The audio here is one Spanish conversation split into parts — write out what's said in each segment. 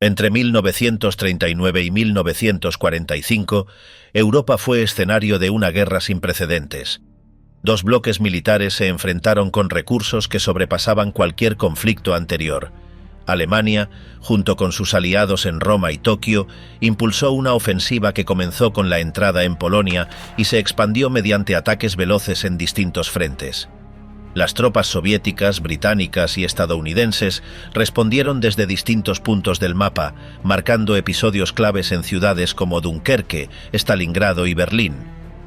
Entre 1939 y 1945, Europa fue escenario de una guerra sin precedentes. Dos bloques militares se enfrentaron con recursos que sobrepasaban cualquier conflicto anterior. Alemania, junto con sus aliados en Roma y Tokio, impulsó una ofensiva que comenzó con la entrada en Polonia y se expandió mediante ataques veloces en distintos frentes. Las tropas soviéticas, británicas y estadounidenses respondieron desde distintos puntos del mapa, marcando episodios claves en ciudades como Dunkerque, Stalingrado y Berlín.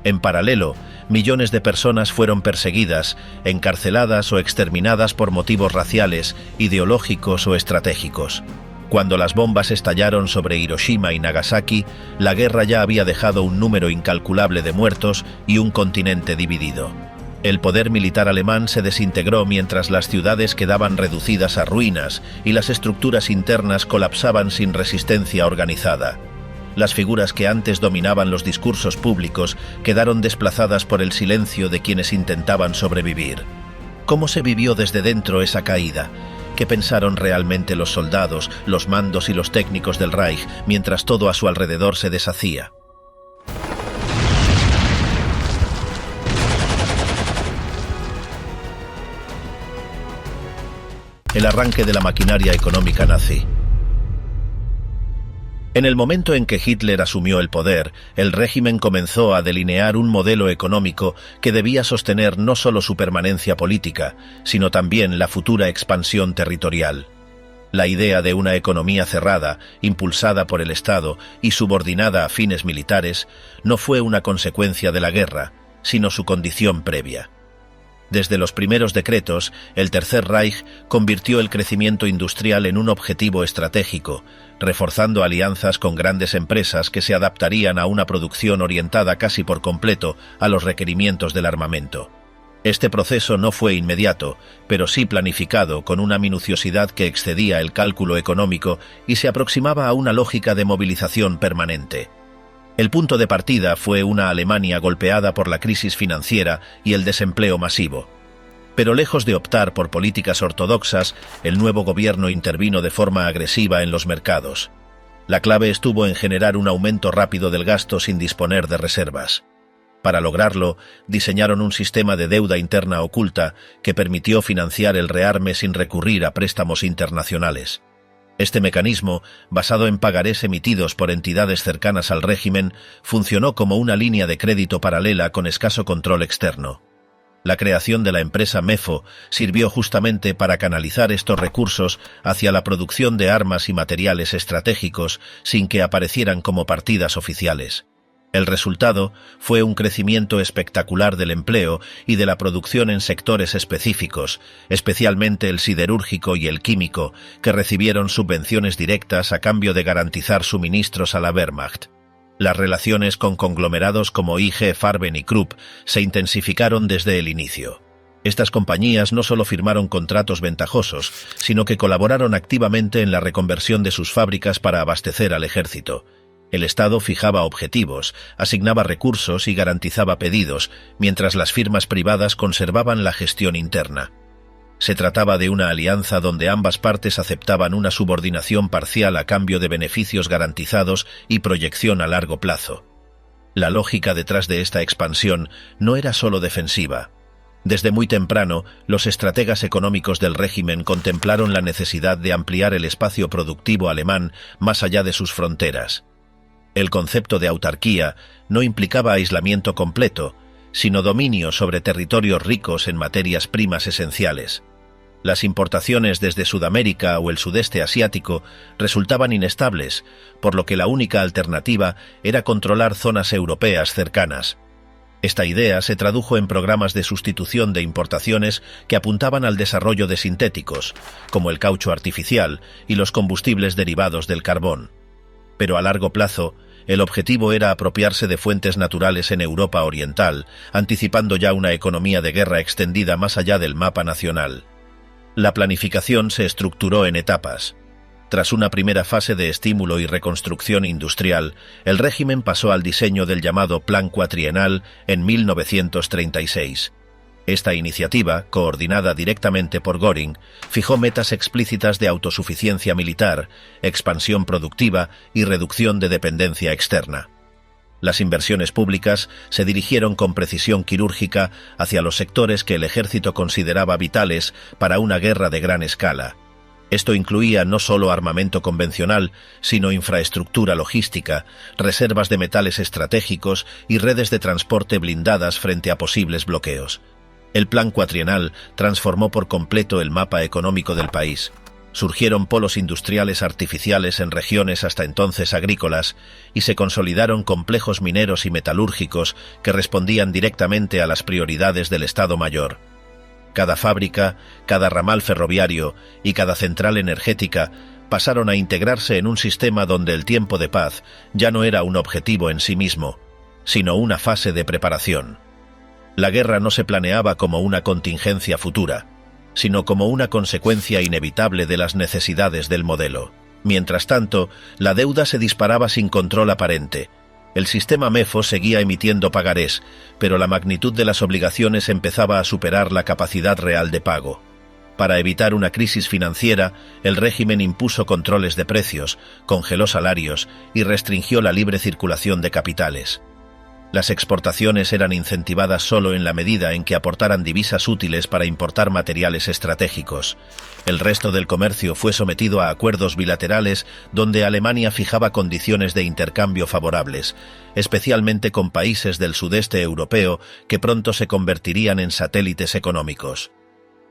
En paralelo, millones de personas fueron perseguidas, encarceladas o exterminadas por motivos raciales, ideológicos o estratégicos. Cuando las bombas estallaron sobre Hiroshima y Nagasaki, la guerra ya había dejado un número incalculable de muertos y un continente dividido. El poder militar alemán se desintegró mientras las ciudades quedaban reducidas a ruinas y las estructuras internas colapsaban sin resistencia organizada. Las figuras que antes dominaban los discursos públicos quedaron desplazadas por el silencio de quienes intentaban sobrevivir. ¿Cómo se vivió desde dentro esa caída? ¿Qué pensaron realmente los soldados, los mandos y los técnicos del Reich mientras todo a su alrededor se deshacía? El arranque de la maquinaria económica nazi. En el momento en que Hitler asumió el poder, el régimen comenzó a delinear un modelo económico que debía sostener no solo su permanencia política, sino también la futura expansión territorial. La idea de una economía cerrada, impulsada por el Estado y subordinada a fines militares, no fue una consecuencia de la guerra, sino su condición previa. Desde los primeros decretos, el Tercer Reich convirtió el crecimiento industrial en un objetivo estratégico, reforzando alianzas con grandes empresas que se adaptarían a una producción orientada casi por completo a los requerimientos del armamento. Este proceso no fue inmediato, pero sí planificado con una minuciosidad que excedía el cálculo económico y se aproximaba a una lógica de movilización permanente. El punto de partida fue una Alemania golpeada por la crisis financiera y el desempleo masivo. Pero lejos de optar por políticas ortodoxas, el nuevo gobierno intervino de forma agresiva en los mercados. La clave estuvo en generar un aumento rápido del gasto sin disponer de reservas. Para lograrlo, diseñaron un sistema de deuda interna oculta que permitió financiar el rearme sin recurrir a préstamos internacionales. Este mecanismo, basado en pagarés emitidos por entidades cercanas al régimen, funcionó como una línea de crédito paralela con escaso control externo. La creación de la empresa Mefo sirvió justamente para canalizar estos recursos hacia la producción de armas y materiales estratégicos sin que aparecieran como partidas oficiales. El resultado fue un crecimiento espectacular del empleo y de la producción en sectores específicos, especialmente el siderúrgico y el químico, que recibieron subvenciones directas a cambio de garantizar suministros a la Wehrmacht. Las relaciones con conglomerados como IG Farben y Krupp se intensificaron desde el inicio. Estas compañías no solo firmaron contratos ventajosos, sino que colaboraron activamente en la reconversión de sus fábricas para abastecer al ejército. El Estado fijaba objetivos, asignaba recursos y garantizaba pedidos, mientras las firmas privadas conservaban la gestión interna. Se trataba de una alianza donde ambas partes aceptaban una subordinación parcial a cambio de beneficios garantizados y proyección a largo plazo. La lógica detrás de esta expansión no era solo defensiva. Desde muy temprano, los estrategas económicos del régimen contemplaron la necesidad de ampliar el espacio productivo alemán más allá de sus fronteras. El concepto de autarquía no implicaba aislamiento completo, sino dominio sobre territorios ricos en materias primas esenciales. Las importaciones desde Sudamérica o el sudeste asiático resultaban inestables, por lo que la única alternativa era controlar zonas europeas cercanas. Esta idea se tradujo en programas de sustitución de importaciones que apuntaban al desarrollo de sintéticos, como el caucho artificial y los combustibles derivados del carbón. Pero a largo plazo, el objetivo era apropiarse de fuentes naturales en Europa Oriental, anticipando ya una economía de guerra extendida más allá del mapa nacional. La planificación se estructuró en etapas. Tras una primera fase de estímulo y reconstrucción industrial, el régimen pasó al diseño del llamado Plan Cuatrienal en 1936. Esta iniciativa, coordinada directamente por Göring, fijó metas explícitas de autosuficiencia militar, expansión productiva y reducción de dependencia externa. Las inversiones públicas se dirigieron con precisión quirúrgica hacia los sectores que el ejército consideraba vitales para una guerra de gran escala. Esto incluía no solo armamento convencional, sino infraestructura logística, reservas de metales estratégicos y redes de transporte blindadas frente a posibles bloqueos. El plan cuatrienal transformó por completo el mapa económico del país. Surgieron polos industriales artificiales en regiones hasta entonces agrícolas y se consolidaron complejos mineros y metalúrgicos que respondían directamente a las prioridades del Estado Mayor. Cada fábrica, cada ramal ferroviario y cada central energética pasaron a integrarse en un sistema donde el tiempo de paz ya no era un objetivo en sí mismo, sino una fase de preparación. La guerra no se planeaba como una contingencia futura, sino como una consecuencia inevitable de las necesidades del modelo. Mientras tanto, la deuda se disparaba sin control aparente. El sistema MEFO seguía emitiendo pagarés, pero la magnitud de las obligaciones empezaba a superar la capacidad real de pago. Para evitar una crisis financiera, el régimen impuso controles de precios, congeló salarios y restringió la libre circulación de capitales. Las exportaciones eran incentivadas solo en la medida en que aportaran divisas útiles para importar materiales estratégicos. El resto del comercio fue sometido a acuerdos bilaterales donde Alemania fijaba condiciones de intercambio favorables, especialmente con países del sudeste europeo que pronto se convertirían en satélites económicos.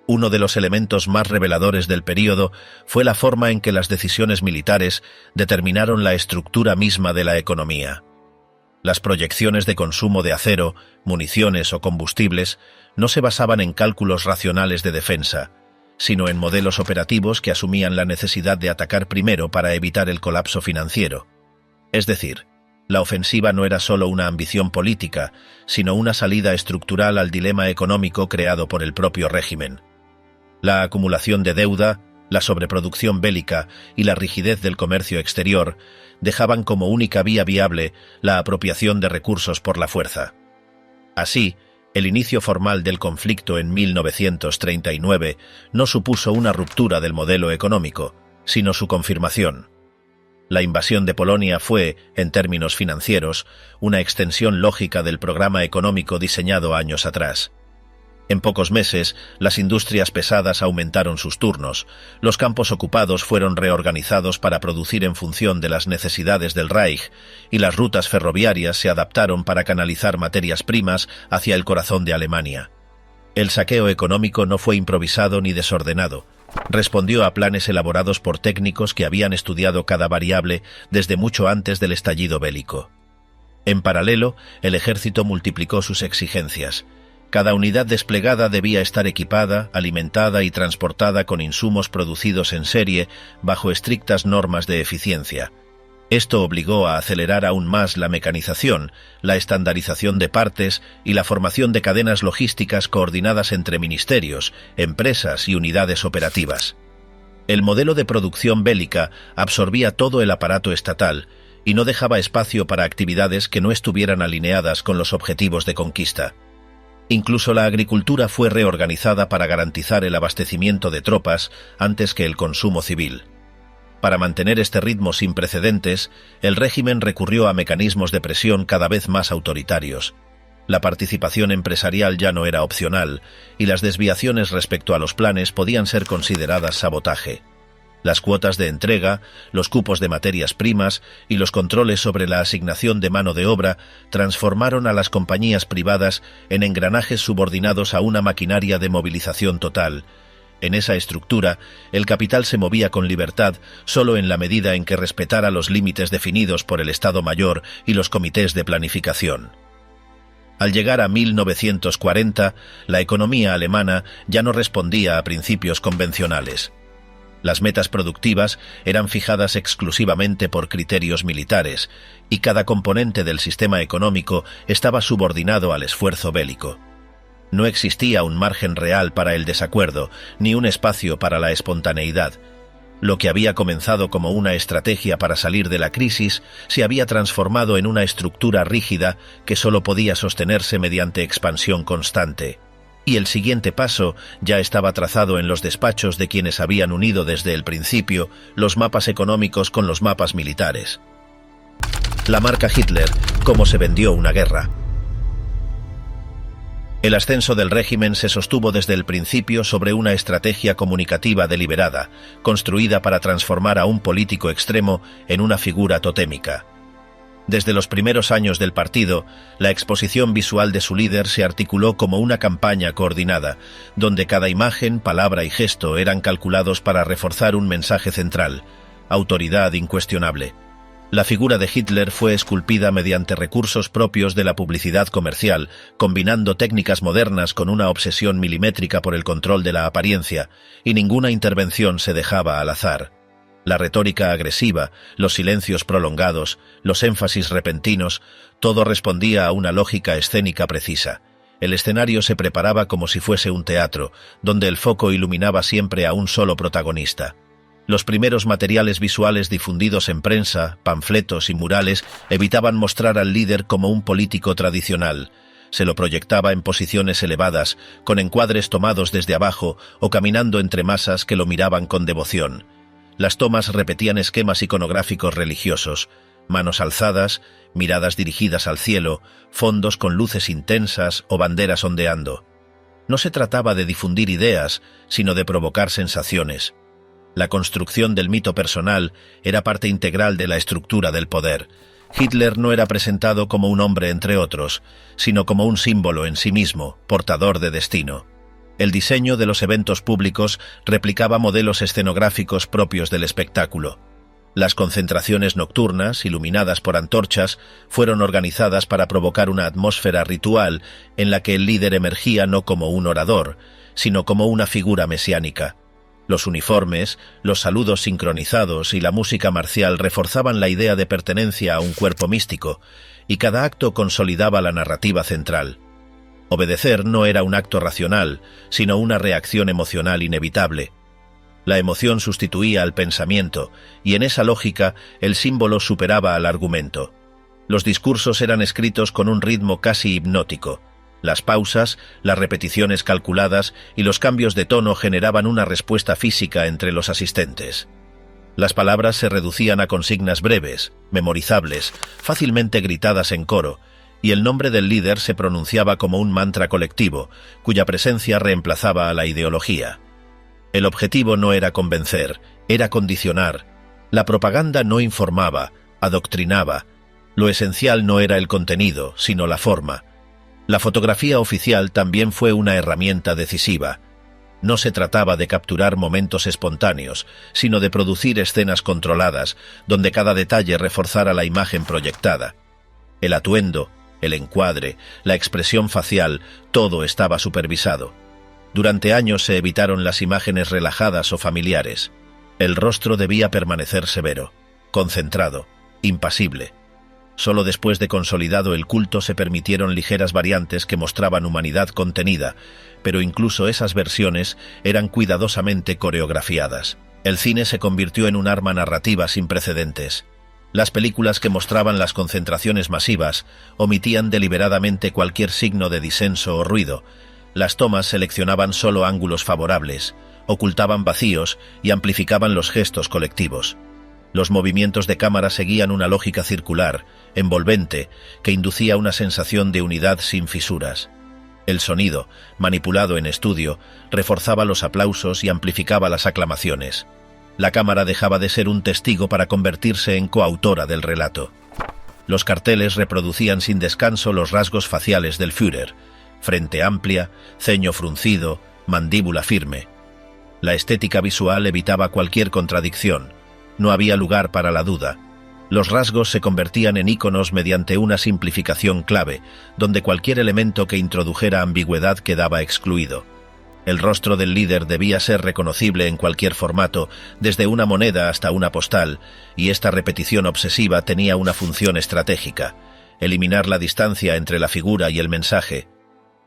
Uno de los elementos más reveladores del período fue la forma en que las decisiones militares determinaron la estructura misma de la economía. Las proyecciones de consumo de acero, municiones o combustibles no se basaban en cálculos racionales de defensa, sino en modelos operativos que asumían la necesidad de atacar primero para evitar el colapso financiero. Es decir, la ofensiva no era solo una ambición política, sino una salida estructural al dilema económico creado por el propio régimen. La acumulación de deuda, la sobreproducción bélica y la rigidez del comercio exterior dejaban como única vía viable la apropiación de recursos por la fuerza. Así, el inicio formal del conflicto en 1939 no supuso una ruptura del modelo económico, sino su confirmación. La invasión de Polonia fue, en términos financieros, una extensión lógica del programa económico diseñado años atrás. En pocos meses, las industrias pesadas aumentaron sus turnos, los campos ocupados fueron reorganizados para producir en función de las necesidades del Reich, y las rutas ferroviarias se adaptaron para canalizar materias primas hacia el corazón de Alemania. El saqueo económico no fue improvisado ni desordenado. Respondió a planes elaborados por técnicos que habían estudiado cada variable desde mucho antes del estallido bélico. En paralelo, el ejército multiplicó sus exigencias. Cada unidad desplegada debía estar equipada, alimentada y transportada con insumos producidos en serie bajo estrictas normas de eficiencia. Esto obligó a acelerar aún más la mecanización, la estandarización de partes y la formación de cadenas logísticas coordinadas entre ministerios, empresas y unidades operativas. El modelo de producción bélica absorbía todo el aparato estatal y no dejaba espacio para actividades que no estuvieran alineadas con los objetivos de conquista. Incluso la agricultura fue reorganizada para garantizar el abastecimiento de tropas antes que el consumo civil. Para mantener este ritmo sin precedentes, el régimen recurrió a mecanismos de presión cada vez más autoritarios. La participación empresarial ya no era opcional, y las desviaciones respecto a los planes podían ser consideradas sabotaje. Las cuotas de entrega, los cupos de materias primas y los controles sobre la asignación de mano de obra transformaron a las compañías privadas en engranajes subordinados a una maquinaria de movilización total. En esa estructura, el capital se movía con libertad solo en la medida en que respetara los límites definidos por el Estado Mayor y los comités de planificación. Al llegar a 1940, la economía alemana ya no respondía a principios convencionales. Las metas productivas eran fijadas exclusivamente por criterios militares, y cada componente del sistema económico estaba subordinado al esfuerzo bélico. No existía un margen real para el desacuerdo, ni un espacio para la espontaneidad. Lo que había comenzado como una estrategia para salir de la crisis se había transformado en una estructura rígida que solo podía sostenerse mediante expansión constante. Y el siguiente paso ya estaba trazado en los despachos de quienes habían unido desde el principio los mapas económicos con los mapas militares. La marca Hitler, cómo se vendió una guerra. El ascenso del régimen se sostuvo desde el principio sobre una estrategia comunicativa deliberada, construida para transformar a un político extremo en una figura totémica. Desde los primeros años del partido, la exposición visual de su líder se articuló como una campaña coordinada, donde cada imagen, palabra y gesto eran calculados para reforzar un mensaje central: autoridad incuestionable. La figura de Hitler fue esculpida mediante recursos propios de la publicidad comercial, combinando técnicas modernas con una obsesión milimétrica por el control de la apariencia, y ninguna intervención se dejaba al azar. La retórica agresiva, los silencios prolongados, los énfasis repentinos, todo respondía a una lógica escénica precisa. El escenario se preparaba como si fuese un teatro, donde el foco iluminaba siempre a un solo protagonista. Los primeros materiales visuales difundidos en prensa, panfletos y murales evitaban mostrar al líder como un político tradicional. Se lo proyectaba en posiciones elevadas, con encuadres tomados desde abajo o caminando entre masas que lo miraban con devoción. Las tomas repetían esquemas iconográficos religiosos: manos alzadas, miradas dirigidas al cielo, fondos con luces intensas o banderas ondeando. No se trataba de difundir ideas, sino de provocar sensaciones. La construcción del mito personal era parte integral de la estructura del poder. Hitler no era presentado como un hombre entre otros, sino como un símbolo en sí mismo, portador de destino. El diseño de los eventos públicos replicaba modelos escenográficos propios del espectáculo. Las concentraciones nocturnas, iluminadas por antorchas, fueron organizadas para provocar una atmósfera ritual en la que el líder emergía no como un orador, sino como una figura mesiánica. Los uniformes, los saludos sincronizados y la música marcial reforzaban la idea de pertenencia a un cuerpo místico, y cada acto consolidaba la narrativa central. Obedecer no era un acto racional, sino una reacción emocional inevitable. La emoción sustituía al pensamiento, y en esa lógica el símbolo superaba al argumento. Los discursos eran escritos con un ritmo casi hipnótico. Las pausas, las repeticiones calculadas y los cambios de tono generaban una respuesta física entre los asistentes. Las palabras se reducían a consignas breves, memorizables, fácilmente gritadas en coro, y el nombre del líder se pronunciaba como un mantra colectivo, cuya presencia reemplazaba a la ideología. El objetivo no era convencer, era condicionar. La propaganda no informaba, adoctrinaba. Lo esencial no era el contenido, sino la forma. La fotografía oficial también fue una herramienta decisiva. No se trataba de capturar momentos espontáneos, sino de producir escenas controladas, donde cada detalle reforzara la imagen proyectada. El atuendo, el encuadre, la expresión facial, todo estaba supervisado. Durante años se evitaron las imágenes relajadas o familiares. El rostro debía permanecer severo, concentrado, impasible. Solo después de consolidado el culto se permitieron ligeras variantes que mostraban humanidad contenida, pero incluso esas versiones eran cuidadosamente coreografiadas. El cine se convirtió en un arma narrativa sin precedentes. Las películas que mostraban las concentraciones masivas omitían deliberadamente cualquier signo de disenso o ruido. Las tomas seleccionaban solo ángulos favorables, ocultaban vacíos y amplificaban los gestos colectivos. Los movimientos de cámara seguían una lógica circular, envolvente, que inducía una sensación de unidad sin fisuras. El sonido, manipulado en estudio, reforzaba los aplausos y amplificaba las aclamaciones. La cámara dejaba de ser un testigo para convertirse en coautora del relato. Los carteles reproducían sin descanso los rasgos faciales del Führer: frente amplia, ceño fruncido, mandíbula firme. La estética visual evitaba cualquier contradicción. No había lugar para la duda. Los rasgos se convertían en íconos mediante una simplificación clave, donde cualquier elemento que introdujera ambigüedad quedaba excluido. El rostro del líder debía ser reconocible en cualquier formato, desde una moneda hasta una postal, y esta repetición obsesiva tenía una función estratégica: eliminar la distancia entre la figura y el mensaje.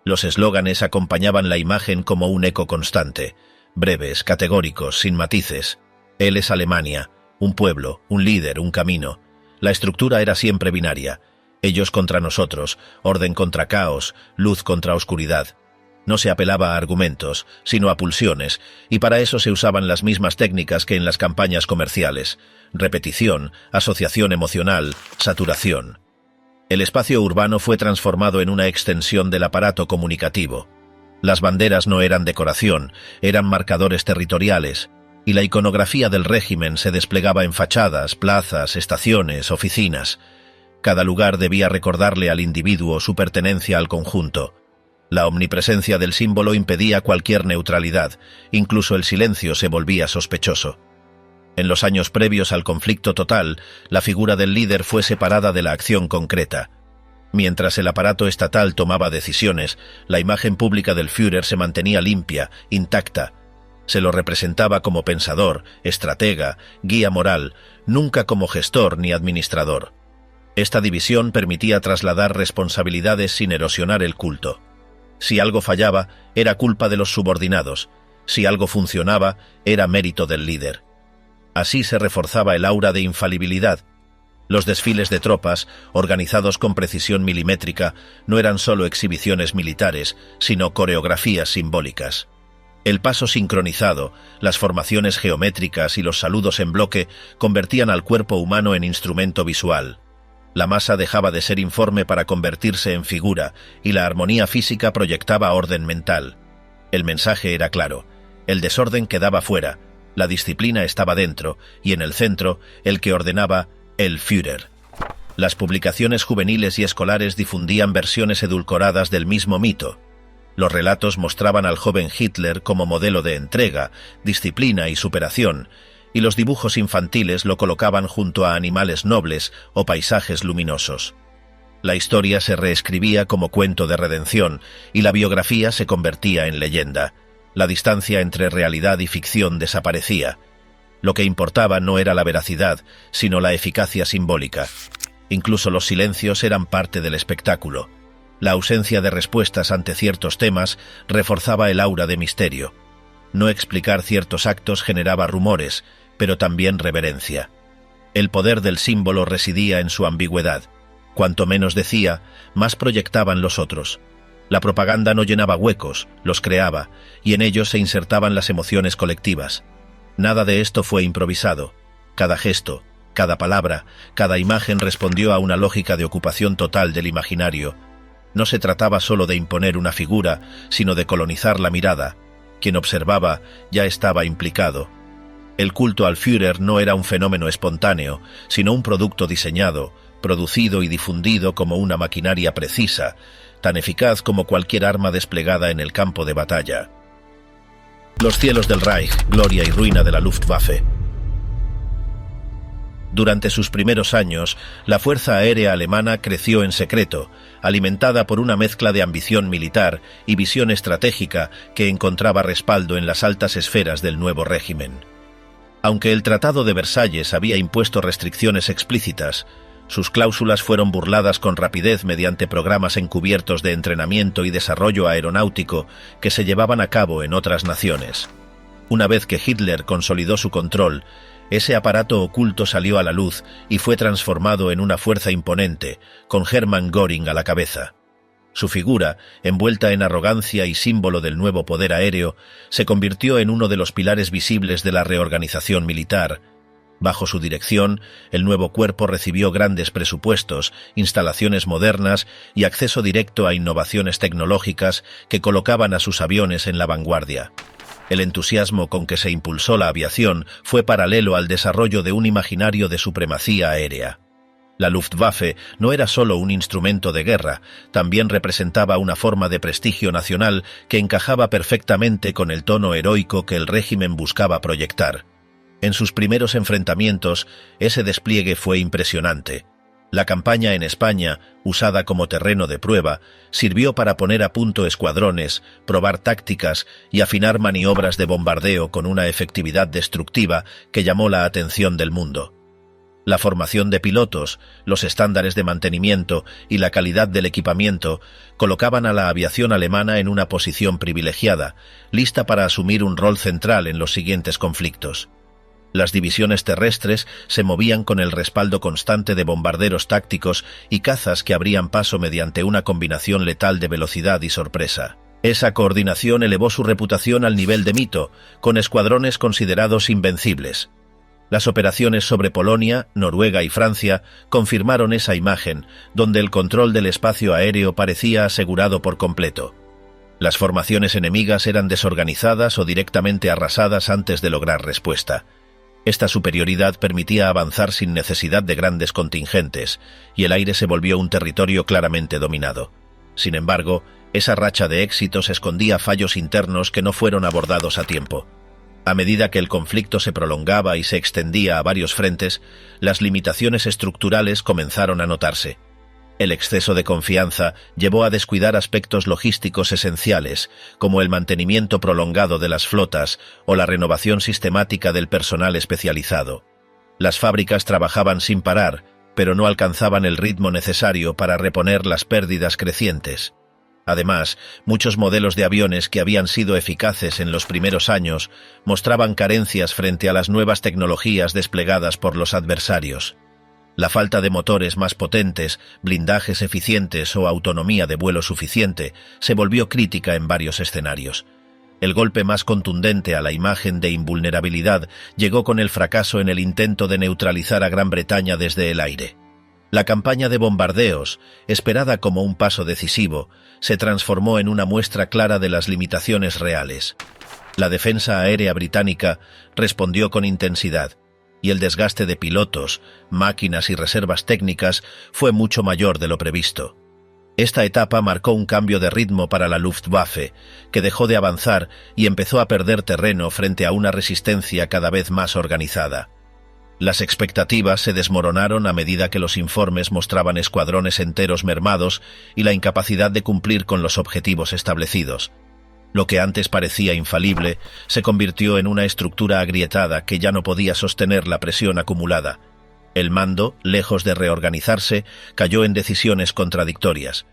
Los eslóganes acompañaban la imagen como un eco constante, breves, categóricos, sin matices. Él es Alemania, un pueblo, un líder, un camino. La estructura era siempre binaria: ellos contra nosotros, orden contra caos, luz contra oscuridad. No se apelaba a argumentos, sino a pulsiones, y para eso se usaban las mismas técnicas que en las campañas comerciales: repetición, asociación emocional, saturación. El espacio urbano fue transformado en una extensión del aparato comunicativo. Las banderas no eran decoración, eran marcadores territoriales, y la iconografía del régimen se desplegaba en fachadas, plazas, estaciones, oficinas. Cada lugar debía recordarle al individuo su pertenencia al conjunto. La omnipresencia del símbolo impedía cualquier neutralidad, incluso el silencio se volvía sospechoso. En los años previos al conflicto total, la figura del líder fue separada de la acción concreta. Mientras el aparato estatal tomaba decisiones, la imagen pública del Führer se mantenía limpia, intacta. Se lo representaba como pensador, estratega, guía moral, nunca como gestor ni administrador. Esta división permitía trasladar responsabilidades sin erosionar el culto. Si algo fallaba, era culpa de los subordinados. Si algo funcionaba, era mérito del líder. Así se reforzaba el aura de infalibilidad. Los desfiles de tropas, organizados con precisión milimétrica, no eran solo exhibiciones militares, sino coreografías simbólicas. El paso sincronizado, las formaciones geométricas y los saludos en bloque convertían al cuerpo humano en instrumento visual. La masa dejaba de ser informe para convertirse en figura, y la armonía física proyectaba orden mental. El mensaje era claro: el desorden quedaba fuera, la disciplina estaba dentro, y en el centro, el que ordenaba, el Führer. Las publicaciones juveniles y escolares difundían versiones edulcoradas del mismo mito. Los relatos mostraban al joven Hitler como modelo de entrega, disciplina y superación, y los dibujos infantiles lo colocaban junto a animales nobles o paisajes luminosos. La historia se reescribía como cuento de redención, y la biografía se convertía en leyenda. La distancia entre realidad y ficción desaparecía. Lo que importaba no era la veracidad, sino la eficacia simbólica. Incluso los silencios eran parte del espectáculo. La ausencia de respuestas ante ciertos temas reforzaba el aura de misterio. No explicar ciertos actos generaba rumores, pero también reverencia. El poder del símbolo residía en su ambigüedad. Cuanto menos decía, más proyectaban los otros. La propaganda no llenaba huecos, los creaba, y en ellos se insertaban las emociones colectivas. Nada de esto fue improvisado. Cada gesto, cada palabra, cada imagen respondió a una lógica de ocupación total del imaginario. No se trataba solo de imponer una figura, sino de colonizar la mirada. Quien observaba ya estaba implicado. El culto al Führer no era un fenómeno espontáneo, sino un producto diseñado, producido y difundido como una maquinaria precisa, tan eficaz como cualquier arma desplegada en el campo de batalla. Los cielos del Reich, gloria y ruina de la Luftwaffe. Durante sus primeros años, la Fuerza Aérea Alemana creció en secreto, alimentada por una mezcla de ambición militar y visión estratégica que encontraba respaldo en las altas esferas del nuevo régimen. Aunque el Tratado de Versalles había impuesto restricciones explícitas, sus cláusulas fueron burladas con rapidez mediante programas encubiertos de entrenamiento y desarrollo aeronáutico que se llevaban a cabo en otras naciones. Una vez que Hitler consolidó su control, ese aparato oculto salió a la luz y fue transformado en una fuerza imponente, con Hermann Göring a la cabeza. Su figura, envuelta en arrogancia y símbolo del nuevo poder aéreo, se convirtió en uno de los pilares visibles de la reorganización militar. Bajo su dirección, el nuevo cuerpo recibió grandes presupuestos, instalaciones modernas y acceso directo a innovaciones tecnológicas que colocaban a sus aviones en la vanguardia. El entusiasmo con que se impulsó la aviación fue paralelo al desarrollo de un imaginario de supremacía aérea. La Luftwaffe no era solo un instrumento de guerra, también representaba una forma de prestigio nacional que encajaba perfectamente con el tono heroico que el régimen buscaba proyectar. En sus primeros enfrentamientos, ese despliegue fue impresionante. La campaña en España, usada como terreno de prueba, sirvió para poner a punto escuadrones, probar tácticas y afinar maniobras de bombardeo con una efectividad destructiva que llamó la atención del mundo. La formación de pilotos, los estándares de mantenimiento y la calidad del equipamiento colocaban a la aviación alemana en una posición privilegiada, lista para asumir un rol central en los siguientes conflictos. Las divisiones terrestres se movían con el respaldo constante de bombarderos tácticos y cazas que abrían paso mediante una combinación letal de velocidad y sorpresa. Esa coordinación elevó su reputación al nivel de mito, con escuadrones considerados invencibles. Las operaciones sobre Polonia, Noruega y Francia confirmaron esa imagen, donde el control del espacio aéreo parecía asegurado por completo. Las formaciones enemigas eran desorganizadas o directamente arrasadas antes de lograr respuesta. Esta superioridad permitía avanzar sin necesidad de grandes contingentes, y el aire se volvió un territorio claramente dominado. Sin embargo, esa racha de éxitos escondía fallos internos que no fueron abordados a tiempo. A medida que el conflicto se prolongaba y se extendía a varios frentes, las limitaciones estructurales comenzaron a notarse. El exceso de confianza llevó a descuidar aspectos logísticos esenciales, como el mantenimiento prolongado de las flotas o la renovación sistemática del personal especializado. Las fábricas trabajaban sin parar, pero no alcanzaban el ritmo necesario para reponer las pérdidas crecientes. Además, muchos modelos de aviones que habían sido eficaces en los primeros años mostraban carencias frente a las nuevas tecnologías desplegadas por los adversarios. La falta de motores más potentes, blindajes eficientes o autonomía de vuelo suficiente se volvió crítica en varios escenarios. El golpe más contundente a la imagen de invulnerabilidad llegó con el fracaso en el intento de neutralizar a Gran Bretaña desde el aire. La campaña de bombardeos, esperada como un paso decisivo, se transformó en una muestra clara de las limitaciones reales. La defensa aérea británica respondió con intensidad, y el desgaste de pilotos, máquinas y reservas técnicas fue mucho mayor de lo previsto. Esta etapa marcó un cambio de ritmo para la Luftwaffe, que dejó de avanzar y empezó a perder terreno frente a una resistencia cada vez más organizada. Las expectativas se desmoronaron a medida que los informes mostraban escuadrones enteros mermados y la incapacidad de cumplir con los objetivos establecidos. Lo que antes parecía infalible se convirtió en una estructura agrietada que ya no podía sostener la presión acumulada. El mando, lejos de reorganizarse, cayó en decisiones contradictorias.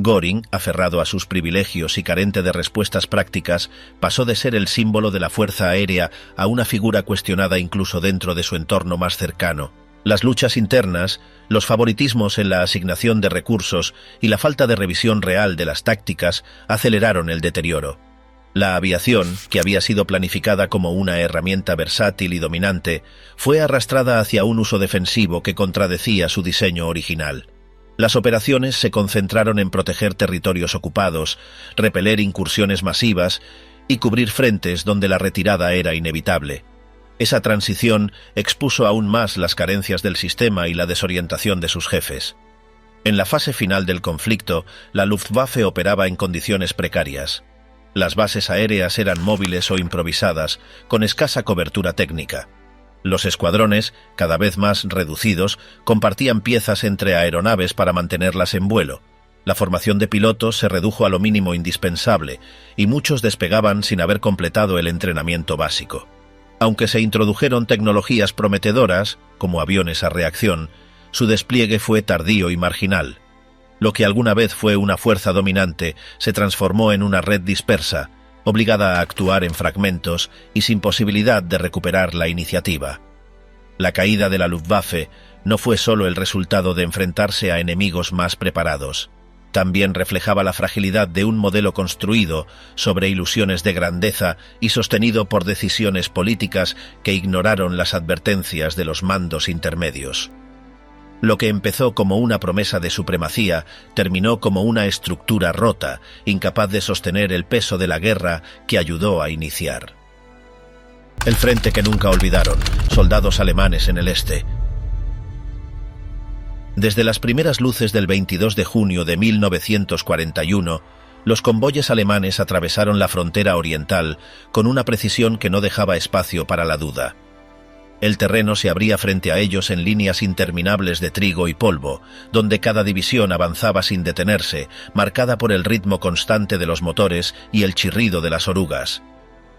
Göring, aferrado a sus privilegios y carente de respuestas prácticas, pasó de ser el símbolo de la fuerza aérea a una figura cuestionada incluso dentro de su entorno más cercano. Las luchas internas, los favoritismos en la asignación de recursos y la falta de revisión real de las tácticas aceleraron el deterioro. La aviación, que había sido planificada como una herramienta versátil y dominante, fue arrastrada hacia un uso defensivo que contradecía su diseño original. Las operaciones se concentraron en proteger territorios ocupados, repeler incursiones masivas y cubrir frentes donde la retirada era inevitable. Esa transición expuso aún más las carencias del sistema y la desorientación de sus jefes. En la fase final del conflicto, la Luftwaffe operaba en condiciones precarias. Las bases aéreas eran móviles o improvisadas, con escasa cobertura técnica. Los escuadrones, cada vez más reducidos, compartían piezas entre aeronaves para mantenerlas en vuelo. La formación de pilotos se redujo a lo mínimo indispensable, y muchos despegaban sin haber completado el entrenamiento básico. Aunque se introdujeron tecnologías prometedoras, como aviones a reacción, su despliegue fue tardío y marginal. Lo que alguna vez fue una fuerza dominante se transformó en una red dispersa, obligada a actuar en fragmentos y sin posibilidad de recuperar la iniciativa. La caída de la Luftwaffe no fue solo el resultado de enfrentarse a enemigos más preparados. También reflejaba la fragilidad de un modelo construido sobre ilusiones de grandeza y sostenido por decisiones políticas que ignoraron las advertencias de los mandos intermedios. Lo que empezó como una promesa de supremacía terminó como una estructura rota, incapaz de sostener el peso de la guerra que ayudó a iniciar. El frente que nunca olvidaron, soldados alemanes en el este. Desde las primeras luces del 22 de junio de 1941, los convoyes alemanes atravesaron la frontera oriental con una precisión que no dejaba espacio para la duda. El terreno se abría frente a ellos en líneas interminables de trigo y polvo, donde cada división avanzaba sin detenerse, marcada por el ritmo constante de los motores y el chirrido de las orugas.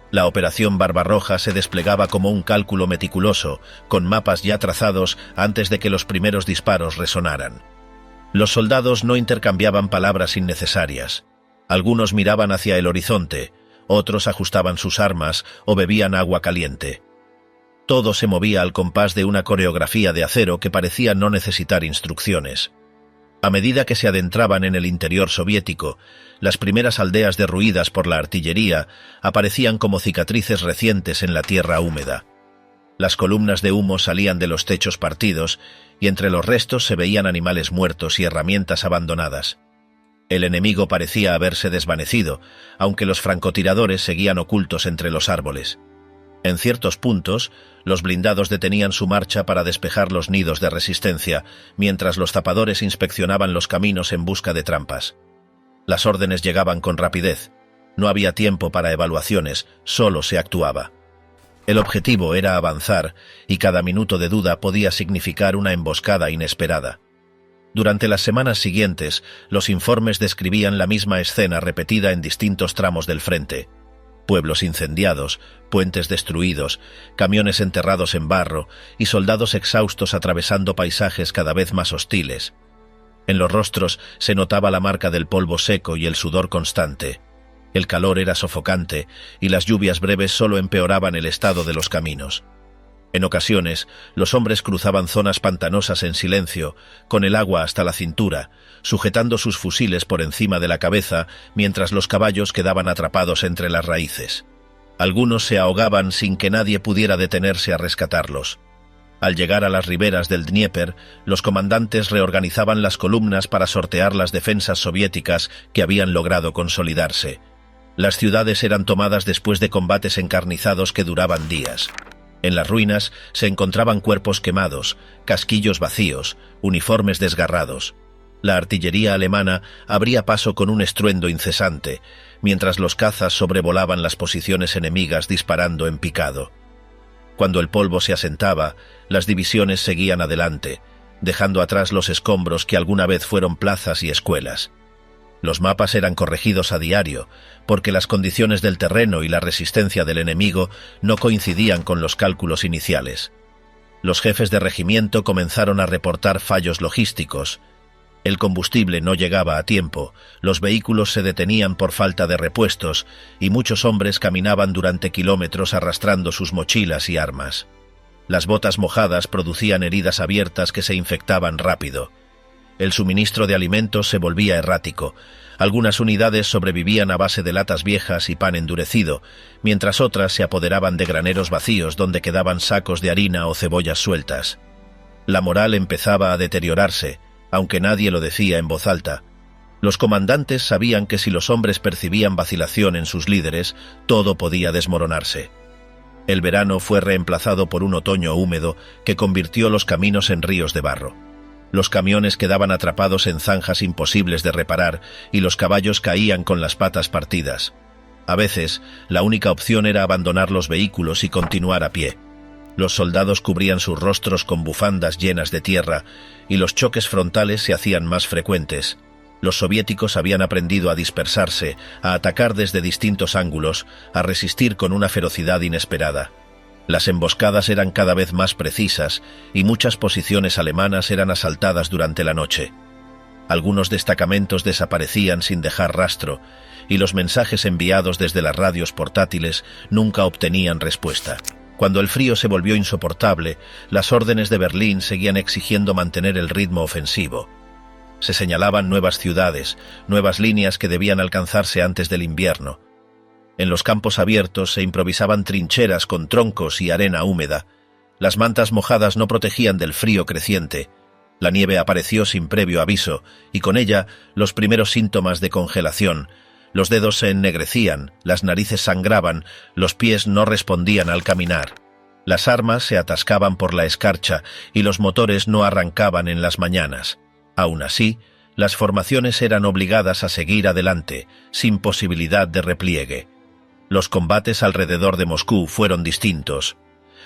La operación Barbarroja se desplegaba como un cálculo meticuloso, con mapas ya trazados antes de que los primeros disparos resonaran. Los soldados no intercambiaban palabras innecesarias. Algunos miraban hacia el horizonte, otros ajustaban sus armas o bebían agua caliente. Todo se movía al compás de una coreografía de acero que parecía no necesitar instrucciones. A medida que se adentraban en el interior soviético, las primeras aldeas derruidas por la artillería aparecían como cicatrices recientes en la tierra húmeda. Las columnas de humo salían de los techos partidos y entre los restos se veían animales muertos y herramientas abandonadas. El enemigo parecía haberse desvanecido, aunque los francotiradores seguían ocultos entre los árboles. En ciertos puntos, los blindados detenían su marcha para despejar los nidos de resistencia, mientras los zapadores inspeccionaban los caminos en busca de trampas. Las órdenes llegaban con rapidez. No había tiempo para evaluaciones, solo se actuaba. El objetivo era avanzar, y cada minuto de duda podía significar una emboscada inesperada. Durante las semanas siguientes, los informes describían la misma escena repetida en distintos tramos del frente. Pueblos incendiados, puentes destruidos, camiones enterrados en barro y soldados exhaustos atravesando paisajes cada vez más hostiles. En los rostros se notaba la marca del polvo seco y el sudor constante. El calor era sofocante y las lluvias breves solo empeoraban el estado de los caminos. En ocasiones, los hombres cruzaban zonas pantanosas en silencio, con el agua hasta la cintura, sujetando sus fusiles por encima de la cabeza mientras los caballos quedaban atrapados entre las raíces. Algunos se ahogaban sin que nadie pudiera detenerse a rescatarlos. Al llegar a las riberas del Dnieper, los comandantes reorganizaban las columnas para sortear las defensas soviéticas que habían logrado consolidarse. Las ciudades eran tomadas después de combates encarnizados que duraban días. En las ruinas se encontraban cuerpos quemados, casquillos vacíos, uniformes desgarrados. La artillería alemana abría paso con un estruendo incesante, mientras los cazas sobrevolaban las posiciones enemigas disparando en picado. Cuando el polvo se asentaba, las divisiones seguían adelante, dejando atrás los escombros que alguna vez fueron plazas y escuelas. Los mapas eran corregidos a diario, porque las condiciones del terreno y la resistencia del enemigo no coincidían con los cálculos iniciales. Los jefes de regimiento comenzaron a reportar fallos logísticos. El combustible no llegaba a tiempo, los vehículos se detenían por falta de repuestos y muchos hombres caminaban durante kilómetros arrastrando sus mochilas y armas. Las botas mojadas producían heridas abiertas que se infectaban rápido. El suministro de alimentos se volvía errático. Algunas unidades sobrevivían a base de latas viejas y pan endurecido, mientras otras se apoderaban de graneros vacíos donde quedaban sacos de harina o cebollas sueltas. La moral empezaba a deteriorarse, aunque nadie lo decía en voz alta. Los comandantes sabían que si los hombres percibían vacilación en sus líderes, todo podía desmoronarse. El verano fue reemplazado por un otoño húmedo que convirtió los caminos en ríos de barro. Los camiones quedaban atrapados en zanjas imposibles de reparar y los caballos caían con las patas partidas. A veces, la única opción era abandonar los vehículos y continuar a pie. Los soldados cubrían sus rostros con bufandas llenas de tierra y los choques frontales se hacían más frecuentes. Los soviéticos habían aprendido a dispersarse, a atacar desde distintos ángulos, a resistir con una ferocidad inesperada. Las emboscadas eran cada vez más precisas y muchas posiciones alemanas eran asaltadas durante la noche. Algunos destacamentos desaparecían sin dejar rastro y los mensajes enviados desde las radios portátiles nunca obtenían respuesta. Cuando el frío se volvió insoportable, las órdenes de Berlín seguían exigiendo mantener el ritmo ofensivo. Se señalaban nuevas ciudades, nuevas líneas que debían alcanzarse antes del invierno. En los campos abiertos se improvisaban trincheras con troncos y arena húmeda. Las mantas mojadas no protegían del frío creciente. La nieve apareció sin previo aviso, y con ella los primeros síntomas de congelación. Los dedos se ennegrecían, las narices sangraban, los pies no respondían al caminar. Las armas se atascaban por la escarcha y los motores no arrancaban en las mañanas. Aún así, las formaciones eran obligadas a seguir adelante, sin posibilidad de repliegue. Los combates alrededor de Moscú fueron distintos.